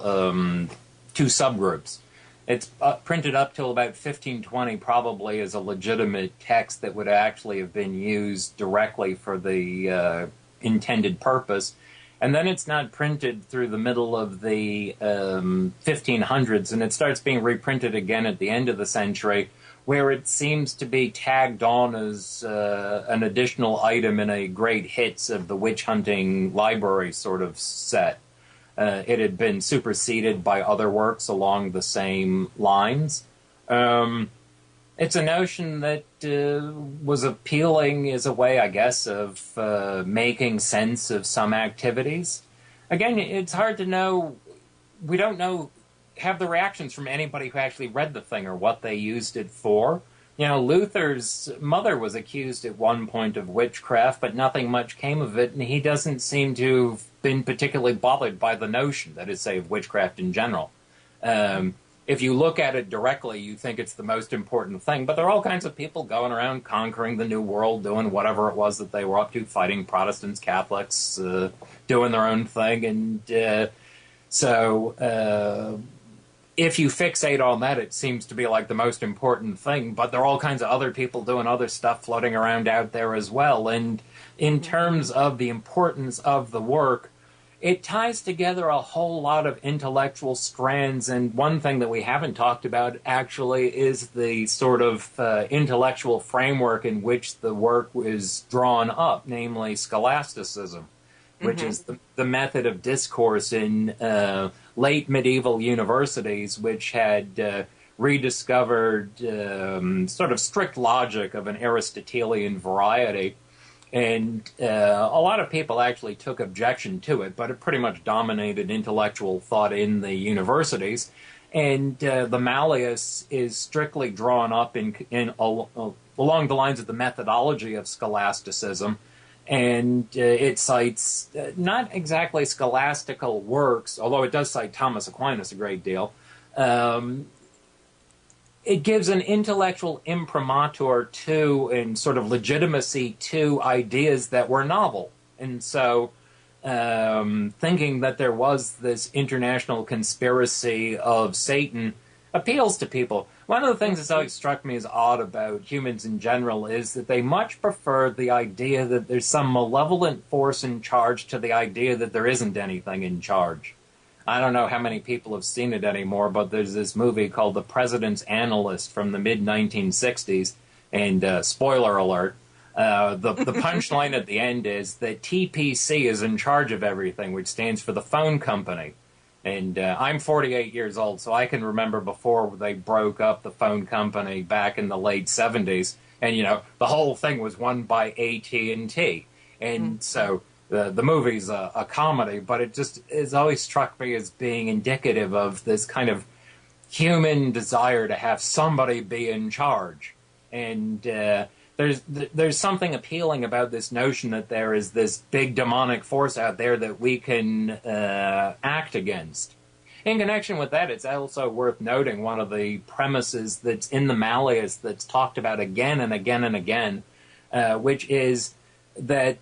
two subgroups. It's printed up till about 1520, probably as a legitimate text that would actually have been used directly for the intended purpose. And then it's not printed through the middle of the 1500s, and it starts being reprinted again at the end of the century, where it seems to be tagged on as an additional item in a great hits of the witch hunting library sort of set. It had been superseded by other works along the same lines. It's a notion that was appealing as a way, I guess, of making sense of some activities. Again, it's hard to know. We don't have the reactions from anybody who actually read the thing or what they used it for. Luther's mother was accused at one point of witchcraft, but nothing much came of it, and he doesn't seem to have been particularly bothered by the notion, that is, say, of witchcraft in general. If you look at it directly, you think it's the most important thing, but there are all kinds of people going around conquering the New World, doing whatever it was that they were up to, fighting Protestants, Catholics, doing their own thing, and so if you fixate on that, it seems to be like the most important thing, but there are all kinds of other people doing other stuff floating around out there as well. And in terms of the importance of the work, it ties together a whole lot of intellectual strands. And one thing that we haven't talked about actually is the sort of intellectual framework in which the work is drawn up, namely scholasticism, which is the method of discourse in late medieval universities, which had rediscovered sort of strict logic of an Aristotelian variety. And a lot of people actually took objection to it, but it pretty much dominated intellectual thought in the universities. And the Malleus is strictly drawn up along the lines of the methodology of scholasticism. And it cites not exactly scholastical works, although it does cite Thomas Aquinas a great deal. It gives an intellectual imprimatur to and sort of legitimacy to ideas that were novel. And so thinking that there was this international conspiracy of Satan appeals to people. One of the things that's always struck me as odd about humans in general is that they much prefer the idea that there's some malevolent force in charge to the idea that there isn't anything in charge. I don't know how many people have seen it anymore, but there's this movie called The President's Analyst from the mid-1960s, and spoiler alert, the punchline at the end is that TPC is in charge of everything, which stands for the phone company. And I'm 48 years old, so I can remember before they broke up the phone company back in the late 70s. And, the whole thing was won by AT&T. And so the movie's a comedy, but it just has always struck me as being indicative of this kind of human desire to have somebody be in charge. And there's something appealing about this notion that there is this big demonic force out there that we can act against. In connection with that, it's also worth noting one of the premises that's in the Malleus that's talked about again and again and again, which is that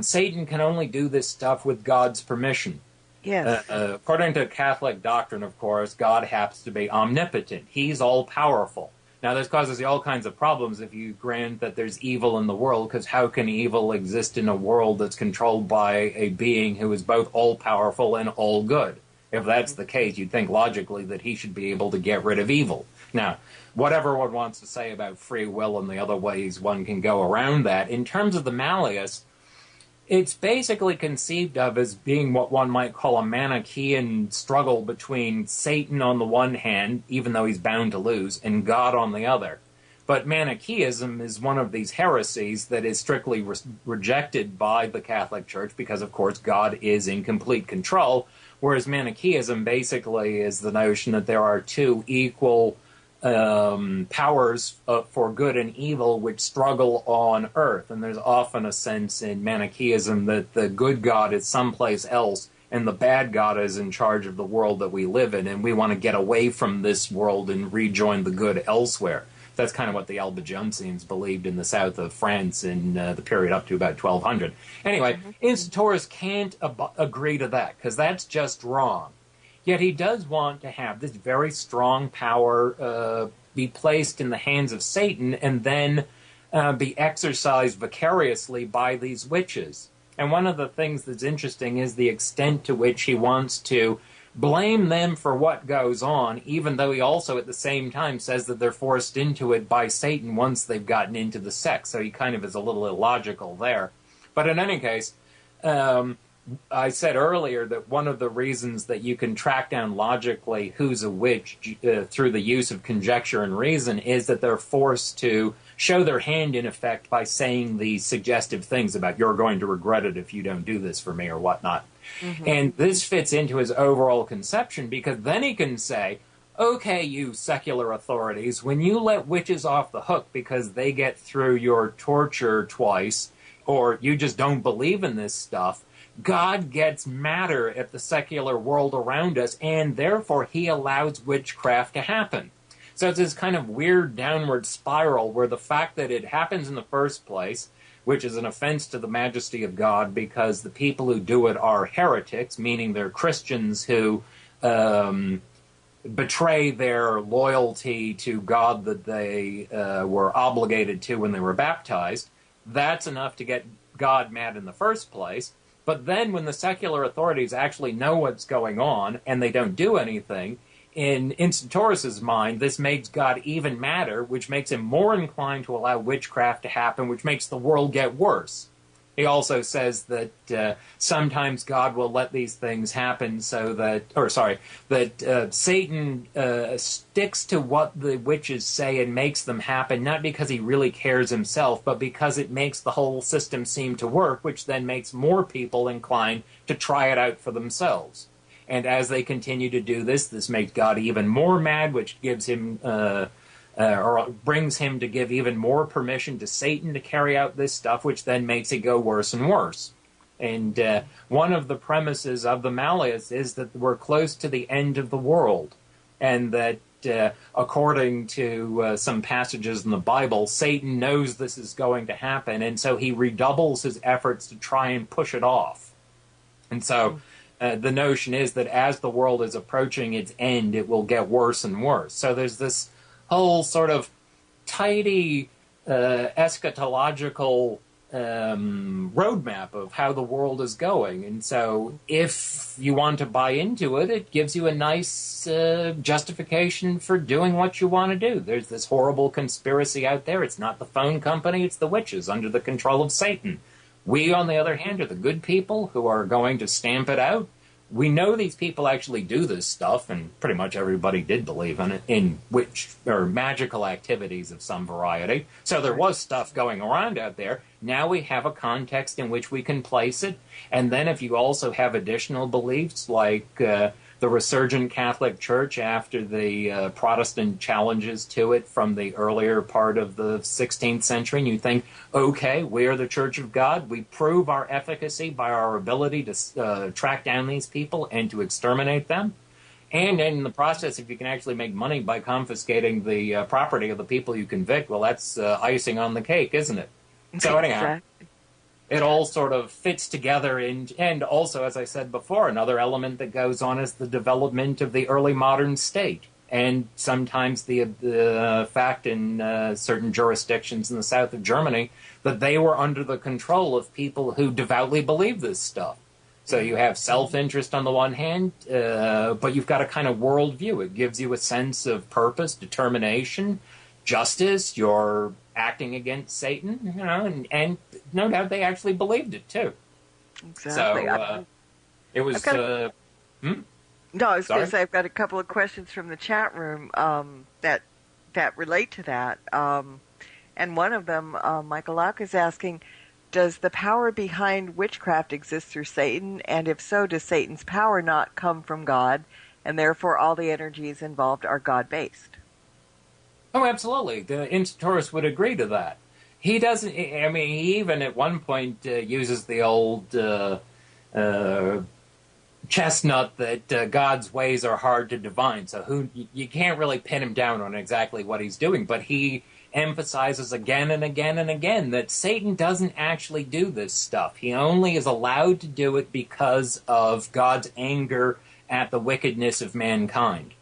Satan can only do this stuff with God's permission. Yes. According to Catholic doctrine, of course, God happens to be omnipotent. He's all-powerful. Now, this causes you all kinds of problems if you grant that there's evil in the world, because how can evil exist in a world that's controlled by a being who is both all-powerful and all-good? If that's the case, you'd think logically that he should be able to get rid of evil. Now, whatever one wants to say about free will and the other ways one can go around that, in terms of the Malleus, it's basically conceived of as being what one might call a Manichaean struggle between Satan on the one hand, even though he's bound to lose, and God on the other. But Manichaeism is one of these heresies that is strictly rejected by the Catholic Church because, of course, God is in complete control, whereas Manichaeism basically is the notion that there are two equal powers for good and evil which struggle on earth. And there's often a sense in Manichaeism that the good God is someplace else and the bad God is in charge of the world that we live in, and we want to get away from this world and rejoin the good elsewhere. That's kind of what the Albigensians believed in the south of France in the period up to about 1200. Anyway, Instantorus can't agree to that because that's just wrong. Yet he does want to have this very strong power be placed in the hands of Satan and then be exercised vicariously by these witches. And one of the things that's interesting is the extent to which he wants to blame them for what goes on, even though he also at the same time says that they're forced into it by Satan once they've gotten into the sect. So he kind of is a little illogical there. But in any case, I said earlier that one of the reasons that you can track down logically who's a witch through the use of conjecture and reason is that they're forced to show their hand, in effect, by saying these suggestive things about you're going to regret it if you don't do this for me or whatnot. Mm-hmm. And this fits into his overall conception because then he can say, okay, you secular authorities, when you let witches off the hook because they get through your torture twice or you just don't believe in this stuff, God gets madder at the secular world around us, and therefore he allows witchcraft to happen. So it's this kind of weird downward spiral where the fact that it happens in the first place, which is an offense to the majesty of God because the people who do it are heretics, meaning they're Christians who betray their loyalty to God that they were obligated to when they were baptized, that's enough to get God mad in the first place. But then when the secular authorities actually know what's going on and they don't do anything, in Instantorus's mind, this makes God even madder, which makes him more inclined to allow witchcraft to happen, which makes the world get worse. He also says that sometimes God will let these things happen so that, Satan sticks to what the witches say and makes them happen, not because he really cares himself, but because it makes the whole system seem to work, which then makes more people inclined to try it out for themselves. And as they continue to do this, this makes God even more mad, which gives him or brings him to give even more permission to Satan to carry out this stuff, which then makes it go worse and worse. And one of the premises of the Malleus is that we're close to the end of the world, and that according to some passages in the Bible, Satan knows this is going to happen, and so he redoubles his efforts to try and push it off. And so the notion is that as the world is approaching its end, it will get worse and worse. So there's this whole sort of tidy eschatological roadmap of how the world is going. And so if you want to buy into it, it gives you a nice justification for doing what you want to do. There's this horrible conspiracy out there. It's not the phone company, it's the witches under the control of Satan. We, on the other hand, are the good people who are going to stamp it out. We know these people actually do this stuff, and pretty much everybody did believe in it, in witch or magical activities of some variety. So there was stuff going around out there. Now we have a context in which we can place it. And then if you also have additional beliefs like the resurgent Catholic Church after the Protestant challenges to it from the earlier part of the 16th century, and you think, okay, we are the Church of God. We prove our efficacy by our ability to track down these people and to exterminate them. And in the process, if you can actually make money by confiscating the property of the people you convict, well, that's icing on the cake, isn't it? So anyhow, it all sort of fits together. And also, as I said before, another element that goes on is the development of the early modern state. And sometimes the fact in certain jurisdictions in the south of Germany that they were under the control of people who devoutly believe this stuff. So you have self-interest on the one hand, but you've got a kind of worldview. It gives you a sense of purpose, determination, justice. You're acting against Satan, and no doubt they actually believed it too. Exactly. So it was. No, I was going Sorry? to say I've got a couple of questions from the chat room that relate to that. And one of them, Michael Locke is asking, does the power behind witchcraft exist through Satan? And if so, does Satan's power not come from God, and therefore all the energies involved are God-based? Oh, absolutely. The Instaurus would agree to that. He doesn't. I mean, he even at one point uses the old chestnut that God's ways are hard to divine. So you can't really pin him down on exactly what he's doing, but he emphasizes again and again and again that Satan doesn't actually do this stuff. He only is allowed to do it because of God's anger at the wickedness of mankind.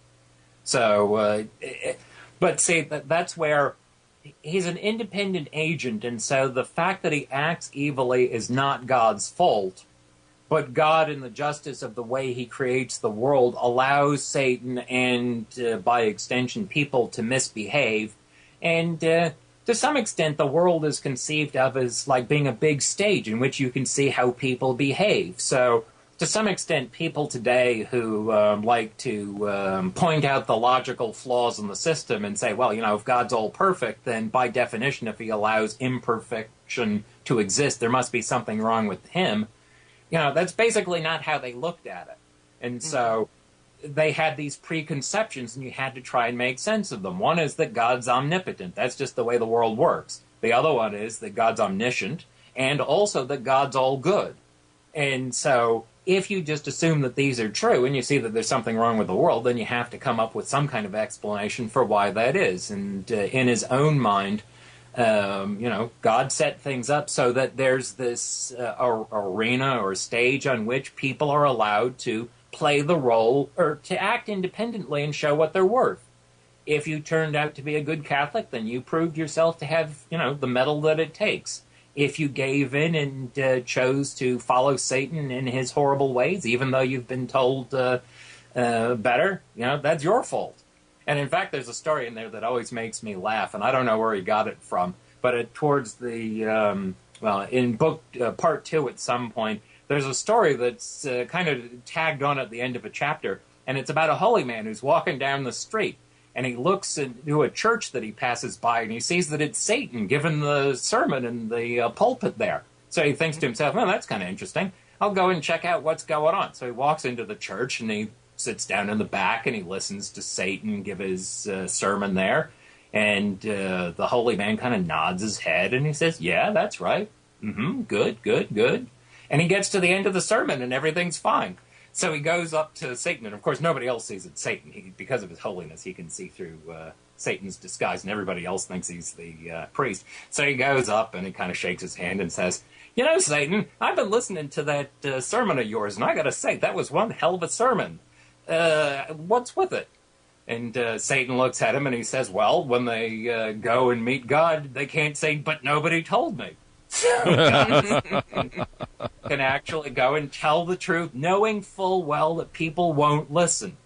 So, but see, that's where he's an independent agent, and so the fact that he acts evilly is not God's fault. But God, in the justice of the way he creates the world, allows Satan and, by extension, people to misbehave. And to some extent, the world is conceived of as like being a big stage in which you can see how people behave. So, to some extent, people today who like to point out the logical flaws in the system and say, well, if God's all perfect, then by definition, if he allows imperfection to exist, there must be something wrong with him. That's basically not how they looked at it. And so they had these preconceptions, and you had to try and make sense of them. One is that God's omnipotent. That's just the way the world works. The other one is that God's omniscient, and also that God's all good. And so if you just assume that these are true, and you see that there's something wrong with the world, then you have to come up with some kind of explanation for why that is. And in his own mind, God set things up so that there's this arena or stage on which people are allowed to play the role or to act independently and show what they're worth. If you turned out to be a good Catholic, then you proved yourself to have, the mettle that it takes. If you gave in and chose to follow Satan in his horrible ways, even though you've been told better, that's your fault. And in fact, there's a story in there that always makes me laugh, and I don't know where he got it from, but towards the, in book part 2 at some point, there's a story that's kind of tagged on at the end of a chapter, and it's about a holy man who's walking down the street, and he looks into a church that he passes by, and he sees that it's Satan giving the sermon in the pulpit there. So he thinks to himself, well, that's kind of interesting. I'll go and check out what's going on. So he walks into the church, and he sits down in the back, and he listens to Satan give his sermon there. And the holy man kind of nods his head, and he says, yeah, that's right. Good. And he gets to the end of the sermon, and everything's fine. So he goes up to Satan, and of course nobody else sees it's Satan. Because of his holiness, he can see through Satan's disguise, and everybody else thinks he's the priest. So he goes up, and he kind of shakes his hand and says, Satan, I've been listening to that sermon of yours, and I got to say, that was one hell of a sermon. What's with it? And Satan looks at him, and he says, well, when they go and meet God, they can't say, but nobody told me. So God can actually go and tell the truth, knowing full well that people won't listen.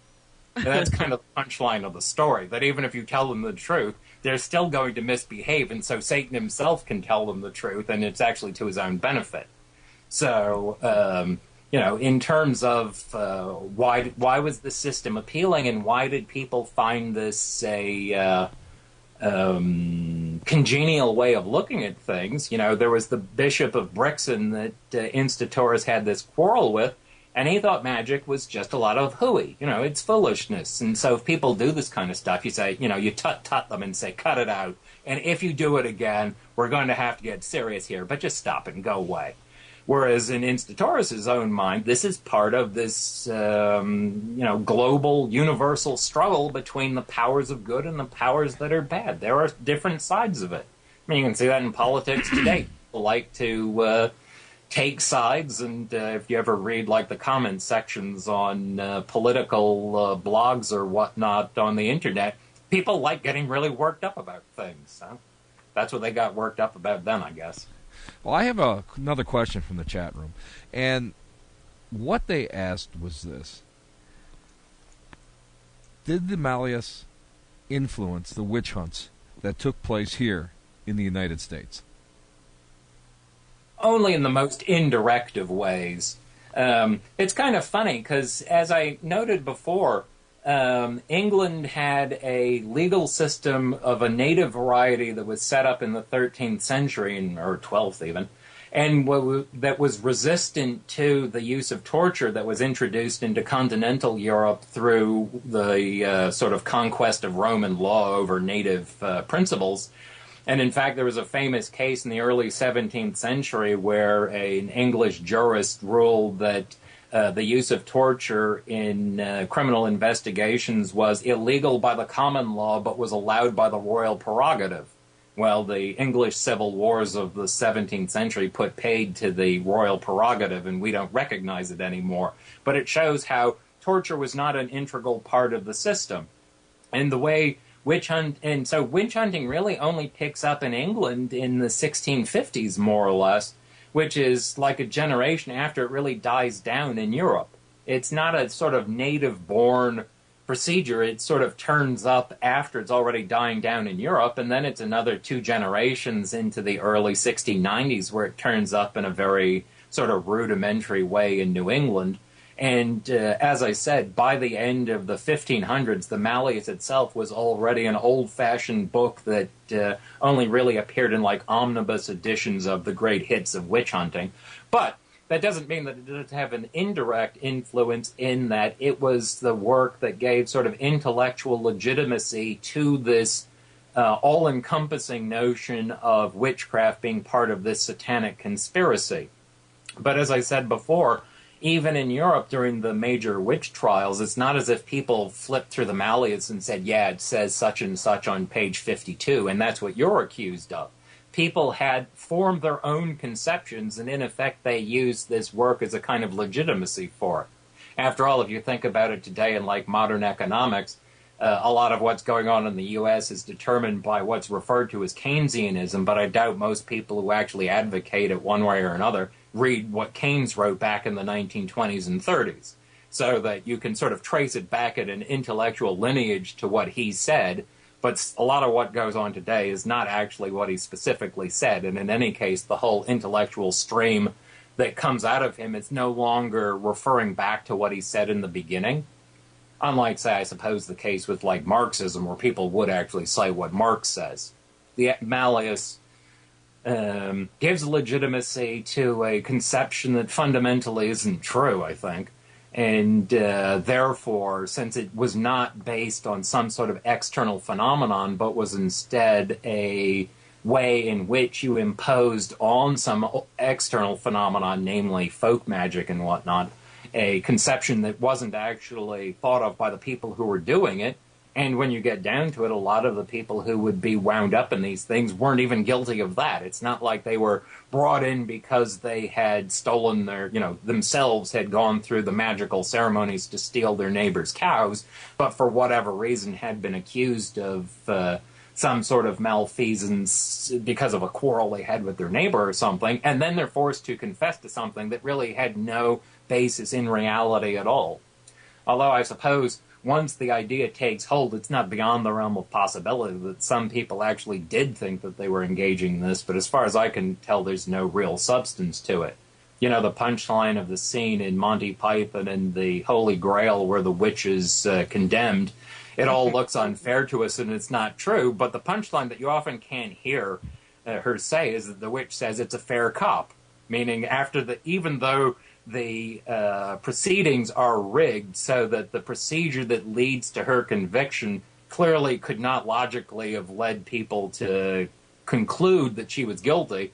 And that's kind of the punchline of the story, that even if you tell them the truth, they're still going to misbehave, and so Satan himself can tell them the truth, and it's actually to his own benefit. So, in terms of why was the system appealing, and why did people find this a congenial way of looking at things? There was the Bishop of Brixen that Instaurus had this quarrel with, and he thought magic was just a lot of hooey. It's foolishness. And so if people do this kind of stuff, you say, you tut them and say, cut it out. And if you do it again, we're going to have to get serious here, but just stop it and go away. Whereas in Instaurus' own mind, this is part of this, global, universal struggle between the powers of good and the powers that are bad. There are different sides of it. I mean, you can see that in politics today. People like to take sides, and if you ever read, like, the comment sections on political blogs or whatnot on the internet, people like getting really worked up about things. So that's what they got worked up about then, I guess. Well, I have another question from the chat room, and what they asked was this: did the Malleus influence the witch hunts that took place here in the United States? only in the most indirect of ways. It's kind of funny because, as I noted before, England had a legal system of a native variety that was set up in the 13th century, or 12th even, and that was resistant to the use of torture that was introduced into continental Europe through the sort of conquest of Roman law over native principles. And in fact, there was a famous case in the early 17th century where an English jurist ruled that the use of torture in criminal investigations was illegal by the common law, but was allowed by the royal prerogative. Well, the English civil wars of the 17th century put paid to the royal prerogative, and we don't recognize it anymore. But it shows how torture was not an integral part of the system. And the way witch hunting really only picks up in England in the 1650s, more or less, which is like a generation after it really dies down in Europe. It's not a sort of native-born procedure. It sort of turns up after it's already dying down in Europe, and then it's another 2 generations into the early 1690s where it turns up in a very sort of rudimentary way in New England. And as I said, by the end of the 1500s, the Malleus itself was already an old-fashioned book that only really appeared in like omnibus editions of the great hits of witch hunting. But that doesn't mean that it didn't have an indirect influence in that it was the work that gave sort of intellectual legitimacy to this all-encompassing notion of witchcraft being part of this satanic conspiracy. But as I said before, even in Europe during the major witch trials, it's not as if people flipped through the Malleus and said, yeah, it says such and such on page 52, and that's what you're accused of. People had formed their own conceptions, and in effect they used this work as a kind of legitimacy for it. After all, if you think about it today in like modern economics, a lot of what's going on in the U.S. is determined by what's referred to as Keynesianism, but I doubt most people who actually advocate it one way or another read what Keynes wrote back in the 1920s and 30s, so that you can sort of trace it back at an intellectual lineage to what he said, but a lot of what goes on today is not actually what he specifically said, and in any case, the whole intellectual stream that comes out of him is no longer referring back to what he said in the beginning. Unlike, say, I suppose the case with like Marxism, where people would actually cite what Marx says. The Malleus gives legitimacy to a conception that fundamentally isn't true, I think. And therefore, since it was not based on some sort of external phenomenon, but was instead a way in which you imposed on some external phenomenon, namely folk magic and whatnot, a conception that wasn't actually thought of by the people who were doing it. And when you get down to it, a lot of the people who would be wound up in these things weren't even guilty of that. It's not like they were brought in because they had stolen their, themselves had gone through the magical ceremonies to steal their neighbor's cows, but for whatever reason had been accused of some sort of malfeasance because of a quarrel they had with their neighbor or something, and then they're forced to confess to something that really had no basis in reality at all. Although I suppose once the idea takes hold, it's not beyond the realm of possibility that some people actually did think that they were engaging in this, but as far as I can tell, there's no real substance to it. The punchline of the scene in Monty Python and the Holy Grail where the witch is condemned, it all looks unfair to us and it's not true, but the punchline that you often can't hear her say is that the witch says it's a fair cop, meaning even though the proceedings are rigged so that the procedure that leads to her conviction clearly could not logically have led people to conclude that she was guilty.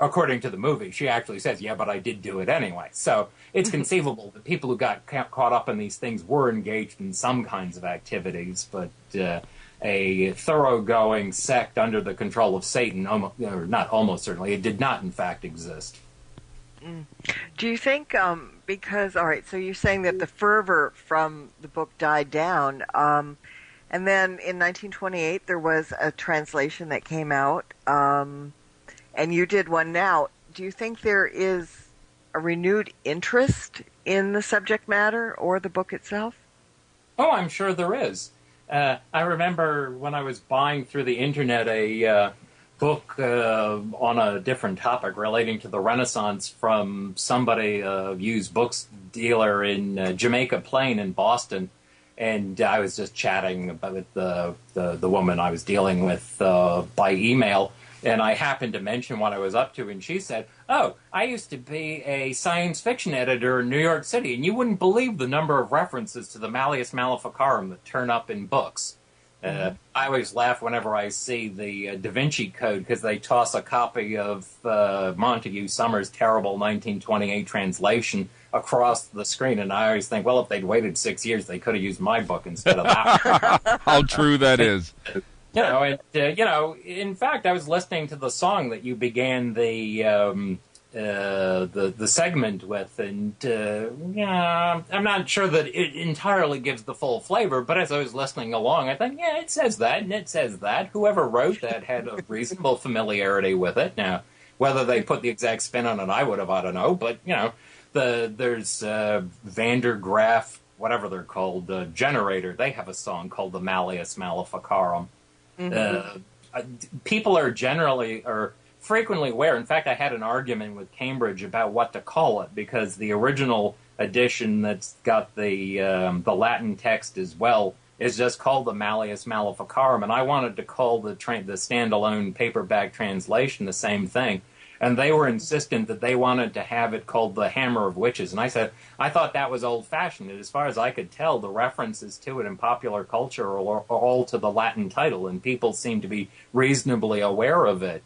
According to the movie, she actually says, yeah, but I did do it anyway. So it's conceivable that people who got caught up in these things were engaged in some kinds of activities, but a thoroughgoing sect under the control of Satan, certainly, it did not in fact exist. Do you think, so you're saying that the fervor from the book died down, and then in 1928 there was a translation that came out, and you did one now. Do you think there is a renewed interest in the subject matter or the book itself? Oh, I'm sure there is. I remember when I was buying through the internet a book on a different topic relating to the Renaissance from somebody, a used books dealer in Jamaica Plain in Boston. And I was just chatting with the woman I was dealing with by email, and I happened to mention what I was up to, and she said, "Oh, I used to be a science fiction editor in New York City, and you wouldn't believe the number of references to the Malleus Maleficarum that turn up in books." I always laugh whenever I see the Da Vinci Code, because they toss a copy of Montague Summers' terrible 1928 translation across the screen, and I always think, well, if they'd waited 6 years, they could have used my book instead of that. How true that is. In fact, I was listening to the song that you began the segment with, and I'm not sure that it entirely gives the full flavor, but as I was listening along, I think, yeah, it says that, and it says that. Whoever wrote that had a reasonable familiarity with it. Now, whether they put the exact spin on it, I don't know, but, there's Vander Graaf, whatever they're called, Generator. They have a song called the Malleus Maleficarum. People are frequently aware. In fact, I had an argument with Cambridge about what to call it, because the original edition that's got the Latin text as well is just called the Malleus Maleficarum, and I wanted to call the standalone paperback translation the same thing. And they were insistent that they wanted to have it called the Hammer of Witches. And I said, I thought that was old-fashioned. And as far as I could tell, the references to it in popular culture are all to the Latin title, and people seem to be reasonably aware of it.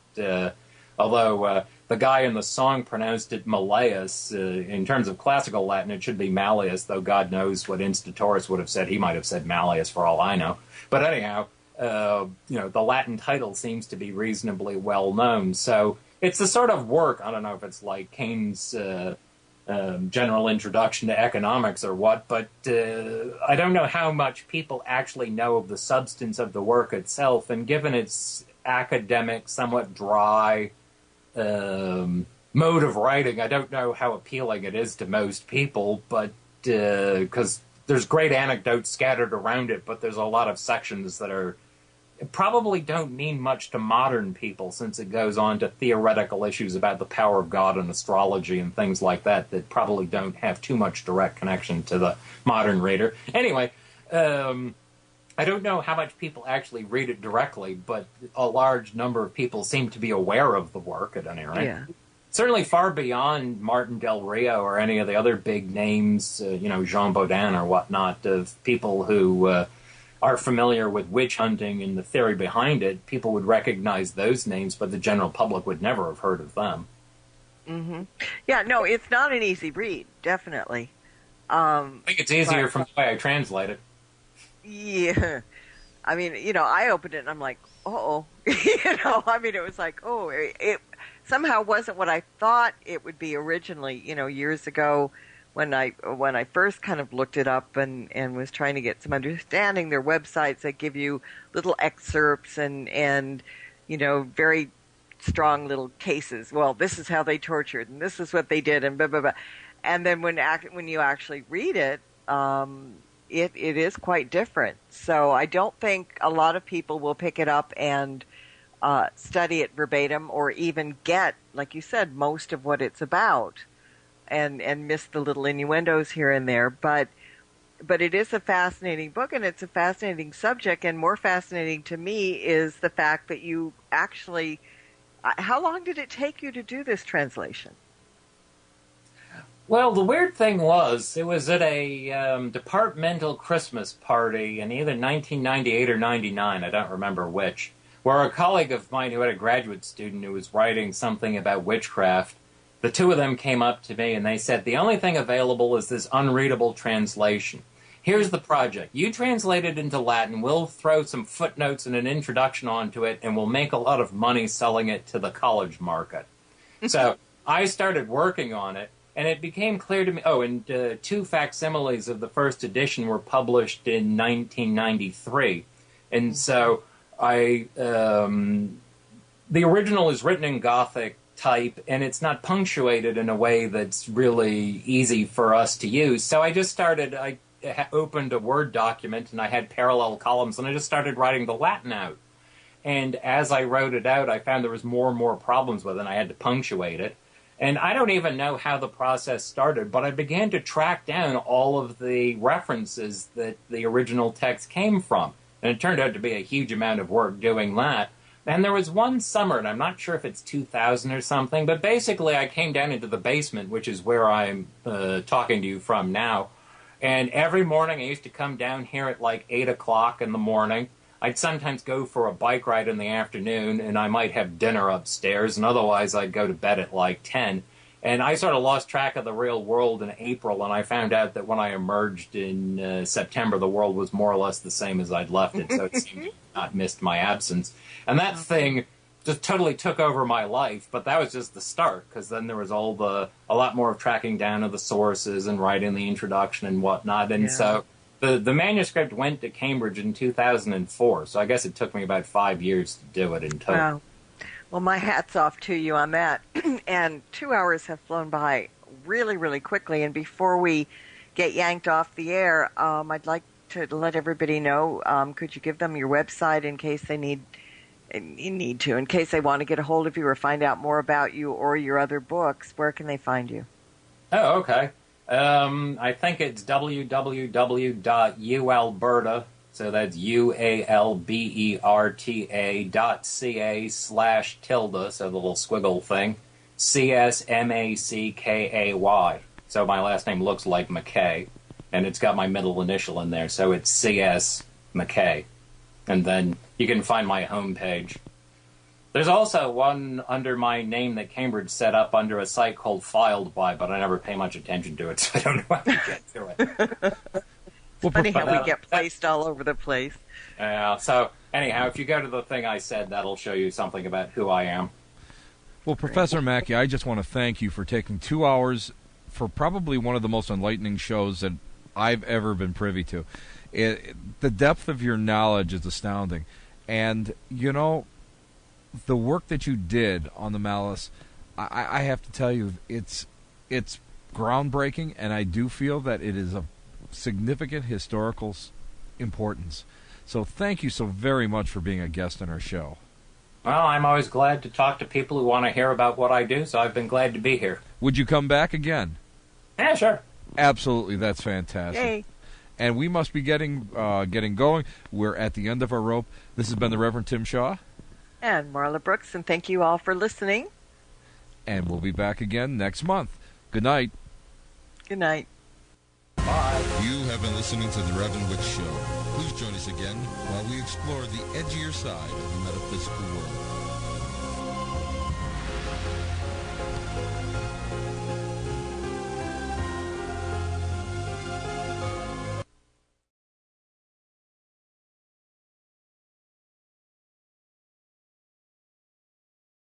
Although the guy in the song pronounced it Malleus. In terms of classical Latin, it should be Malleus, though God knows what Instauratus would have said. He might have said Malleus, for all I know. But anyhow, the Latin title seems to be reasonably well known. So it's the sort of work, I don't know if it's like Keynes' general introduction to economics or what, but I don't know how much people actually know of the substance of the work itself. And given its academic, somewhat dry mode of writing, I don't know how appealing it is to most people, but because there's great anecdotes scattered around it, but there's a lot of sections that probably don't mean much to modern people, since it goes on to theoretical issues about the power of God and astrology and things like that probably don't have too much direct connection to the modern reader. Anyway, I don't know how much people actually read it directly, but a large number of people seem to be aware of the work, at any rate. Yeah. Certainly far beyond Martin Del Rio or any of the other big names, Jean Baudin or whatnot, of people who are familiar with witch hunting and the theory behind it. People would recognize those names, but the general public would never have heard of them. Mm-hmm. Yeah, no, it's not an easy read, definitely. I think it's easier from the way I translate it. Yeah. I mean, I opened it and I'm like, uh-oh. It was like, oh, it somehow wasn't what I thought it would be originally, years ago. When I first kind of looked it up and was trying to get some understanding, there are websites that give you little excerpts and very strong little cases. Well, this is how they tortured, and this is what they did, and blah, blah, blah. And then when you actually read it, it is quite different. So I don't think a lot of people will pick it up and study it verbatim, or even get, like you said, most of what it's about. And miss the little innuendos here and there, but it is a fascinating book, and it's a fascinating subject, and more fascinating to me is the fact that you actually, how long did it take you to do this translation? Well, the weird thing was, it was at a departmental Christmas party in either 1998 or 99, I don't remember which, where a colleague of mine who had a graduate student who was writing something about witchcraft, the two of them came up to me and they said, the only thing available is this unreadable translation. Here's the project. You translate it into Latin, we'll throw some footnotes and an introduction onto it, and we'll make a lot of money selling it to the college market. So I started working on it, and it became clear to me, and two facsimiles of the first edition were published in 1993. And so the original is written in Gothic type, and it's not punctuated in a way that's really easy for us to use. So I opened a Word document, and I had parallel columns, and I just started writing the Latin out. And as I wrote it out, I found there was more and more problems with it, and I had to punctuate it. And I don't even know how the process started, but I began to track down all of the references that the original text came from. And it turned out to be a huge amount of work doing that. And there was one summer, and I'm not sure if it's 2000 or something, but basically I came down into the basement, which is where I'm talking to you from now. And every morning I used to come down here at like 8 o'clock in the morning. I'd sometimes go for a bike ride in the afternoon, and I might have dinner upstairs, and otherwise I'd go to bed at like 10. And I sort of lost track of the real world in April, and I found out that when I emerged in September, the world was more or less the same as I'd left it, so it seemed to have not missed my absence. And that thing just totally took over my life, but that was just the start, because then there was a lot more of tracking down of the sources and writing the introduction and whatnot. And so the manuscript went to Cambridge in 2004, so I guess it took me about 5 years to do it in total. Wow. Well, my hat's off to you on that. And 2 hours have flown by really, really quickly. And before we get yanked off the air, I'd like to let everybody know, could you give them your website in case they in case they want to get a hold of you or find out more about you or your other books? Where can they find you? Oh, okay. I think it's www.ualberta, so that's UALBERTA.ca/tilde, so the little squiggle thing, CSMACKAY. So my last name looks like Mackay, and it's got my middle initial in there, so it's CS Mackay. And then you can find my homepage. There's also one under my name that Cambridge set up under a site called Filed By, but I never pay much attention to it, so I don't know how to get to it. It's funny how we get placed all over the place. So anyhow, if you go to the thing I said, that'll show you something about who I am. Well, Professor Mackay, I just want to thank you for taking 2 hours for probably one of the most enlightening shows that I've ever been privy to. The depth of your knowledge is astounding. And, you know, the work that you did on the Malleus, I have to tell you, it's groundbreaking, and I do feel that it is of significant historical importance. So thank you so very much for being a guest on our show. Well, I'm always glad to talk to people who want to hear about what I do, so I've been glad to be here. Would you come back again? Yeah, sure. Absolutely, that's fantastic. Yay. And we must be getting going. We're at the end of our rope. This has been the Reverend Tim Shaw. And Marla Brooks, and thank you all for listening. And we'll be back again next month. Good night. Good night. Bye. You have been listening to The Reverend Witch Show. Please join us again while we explore the edgier side of the metaphysical world.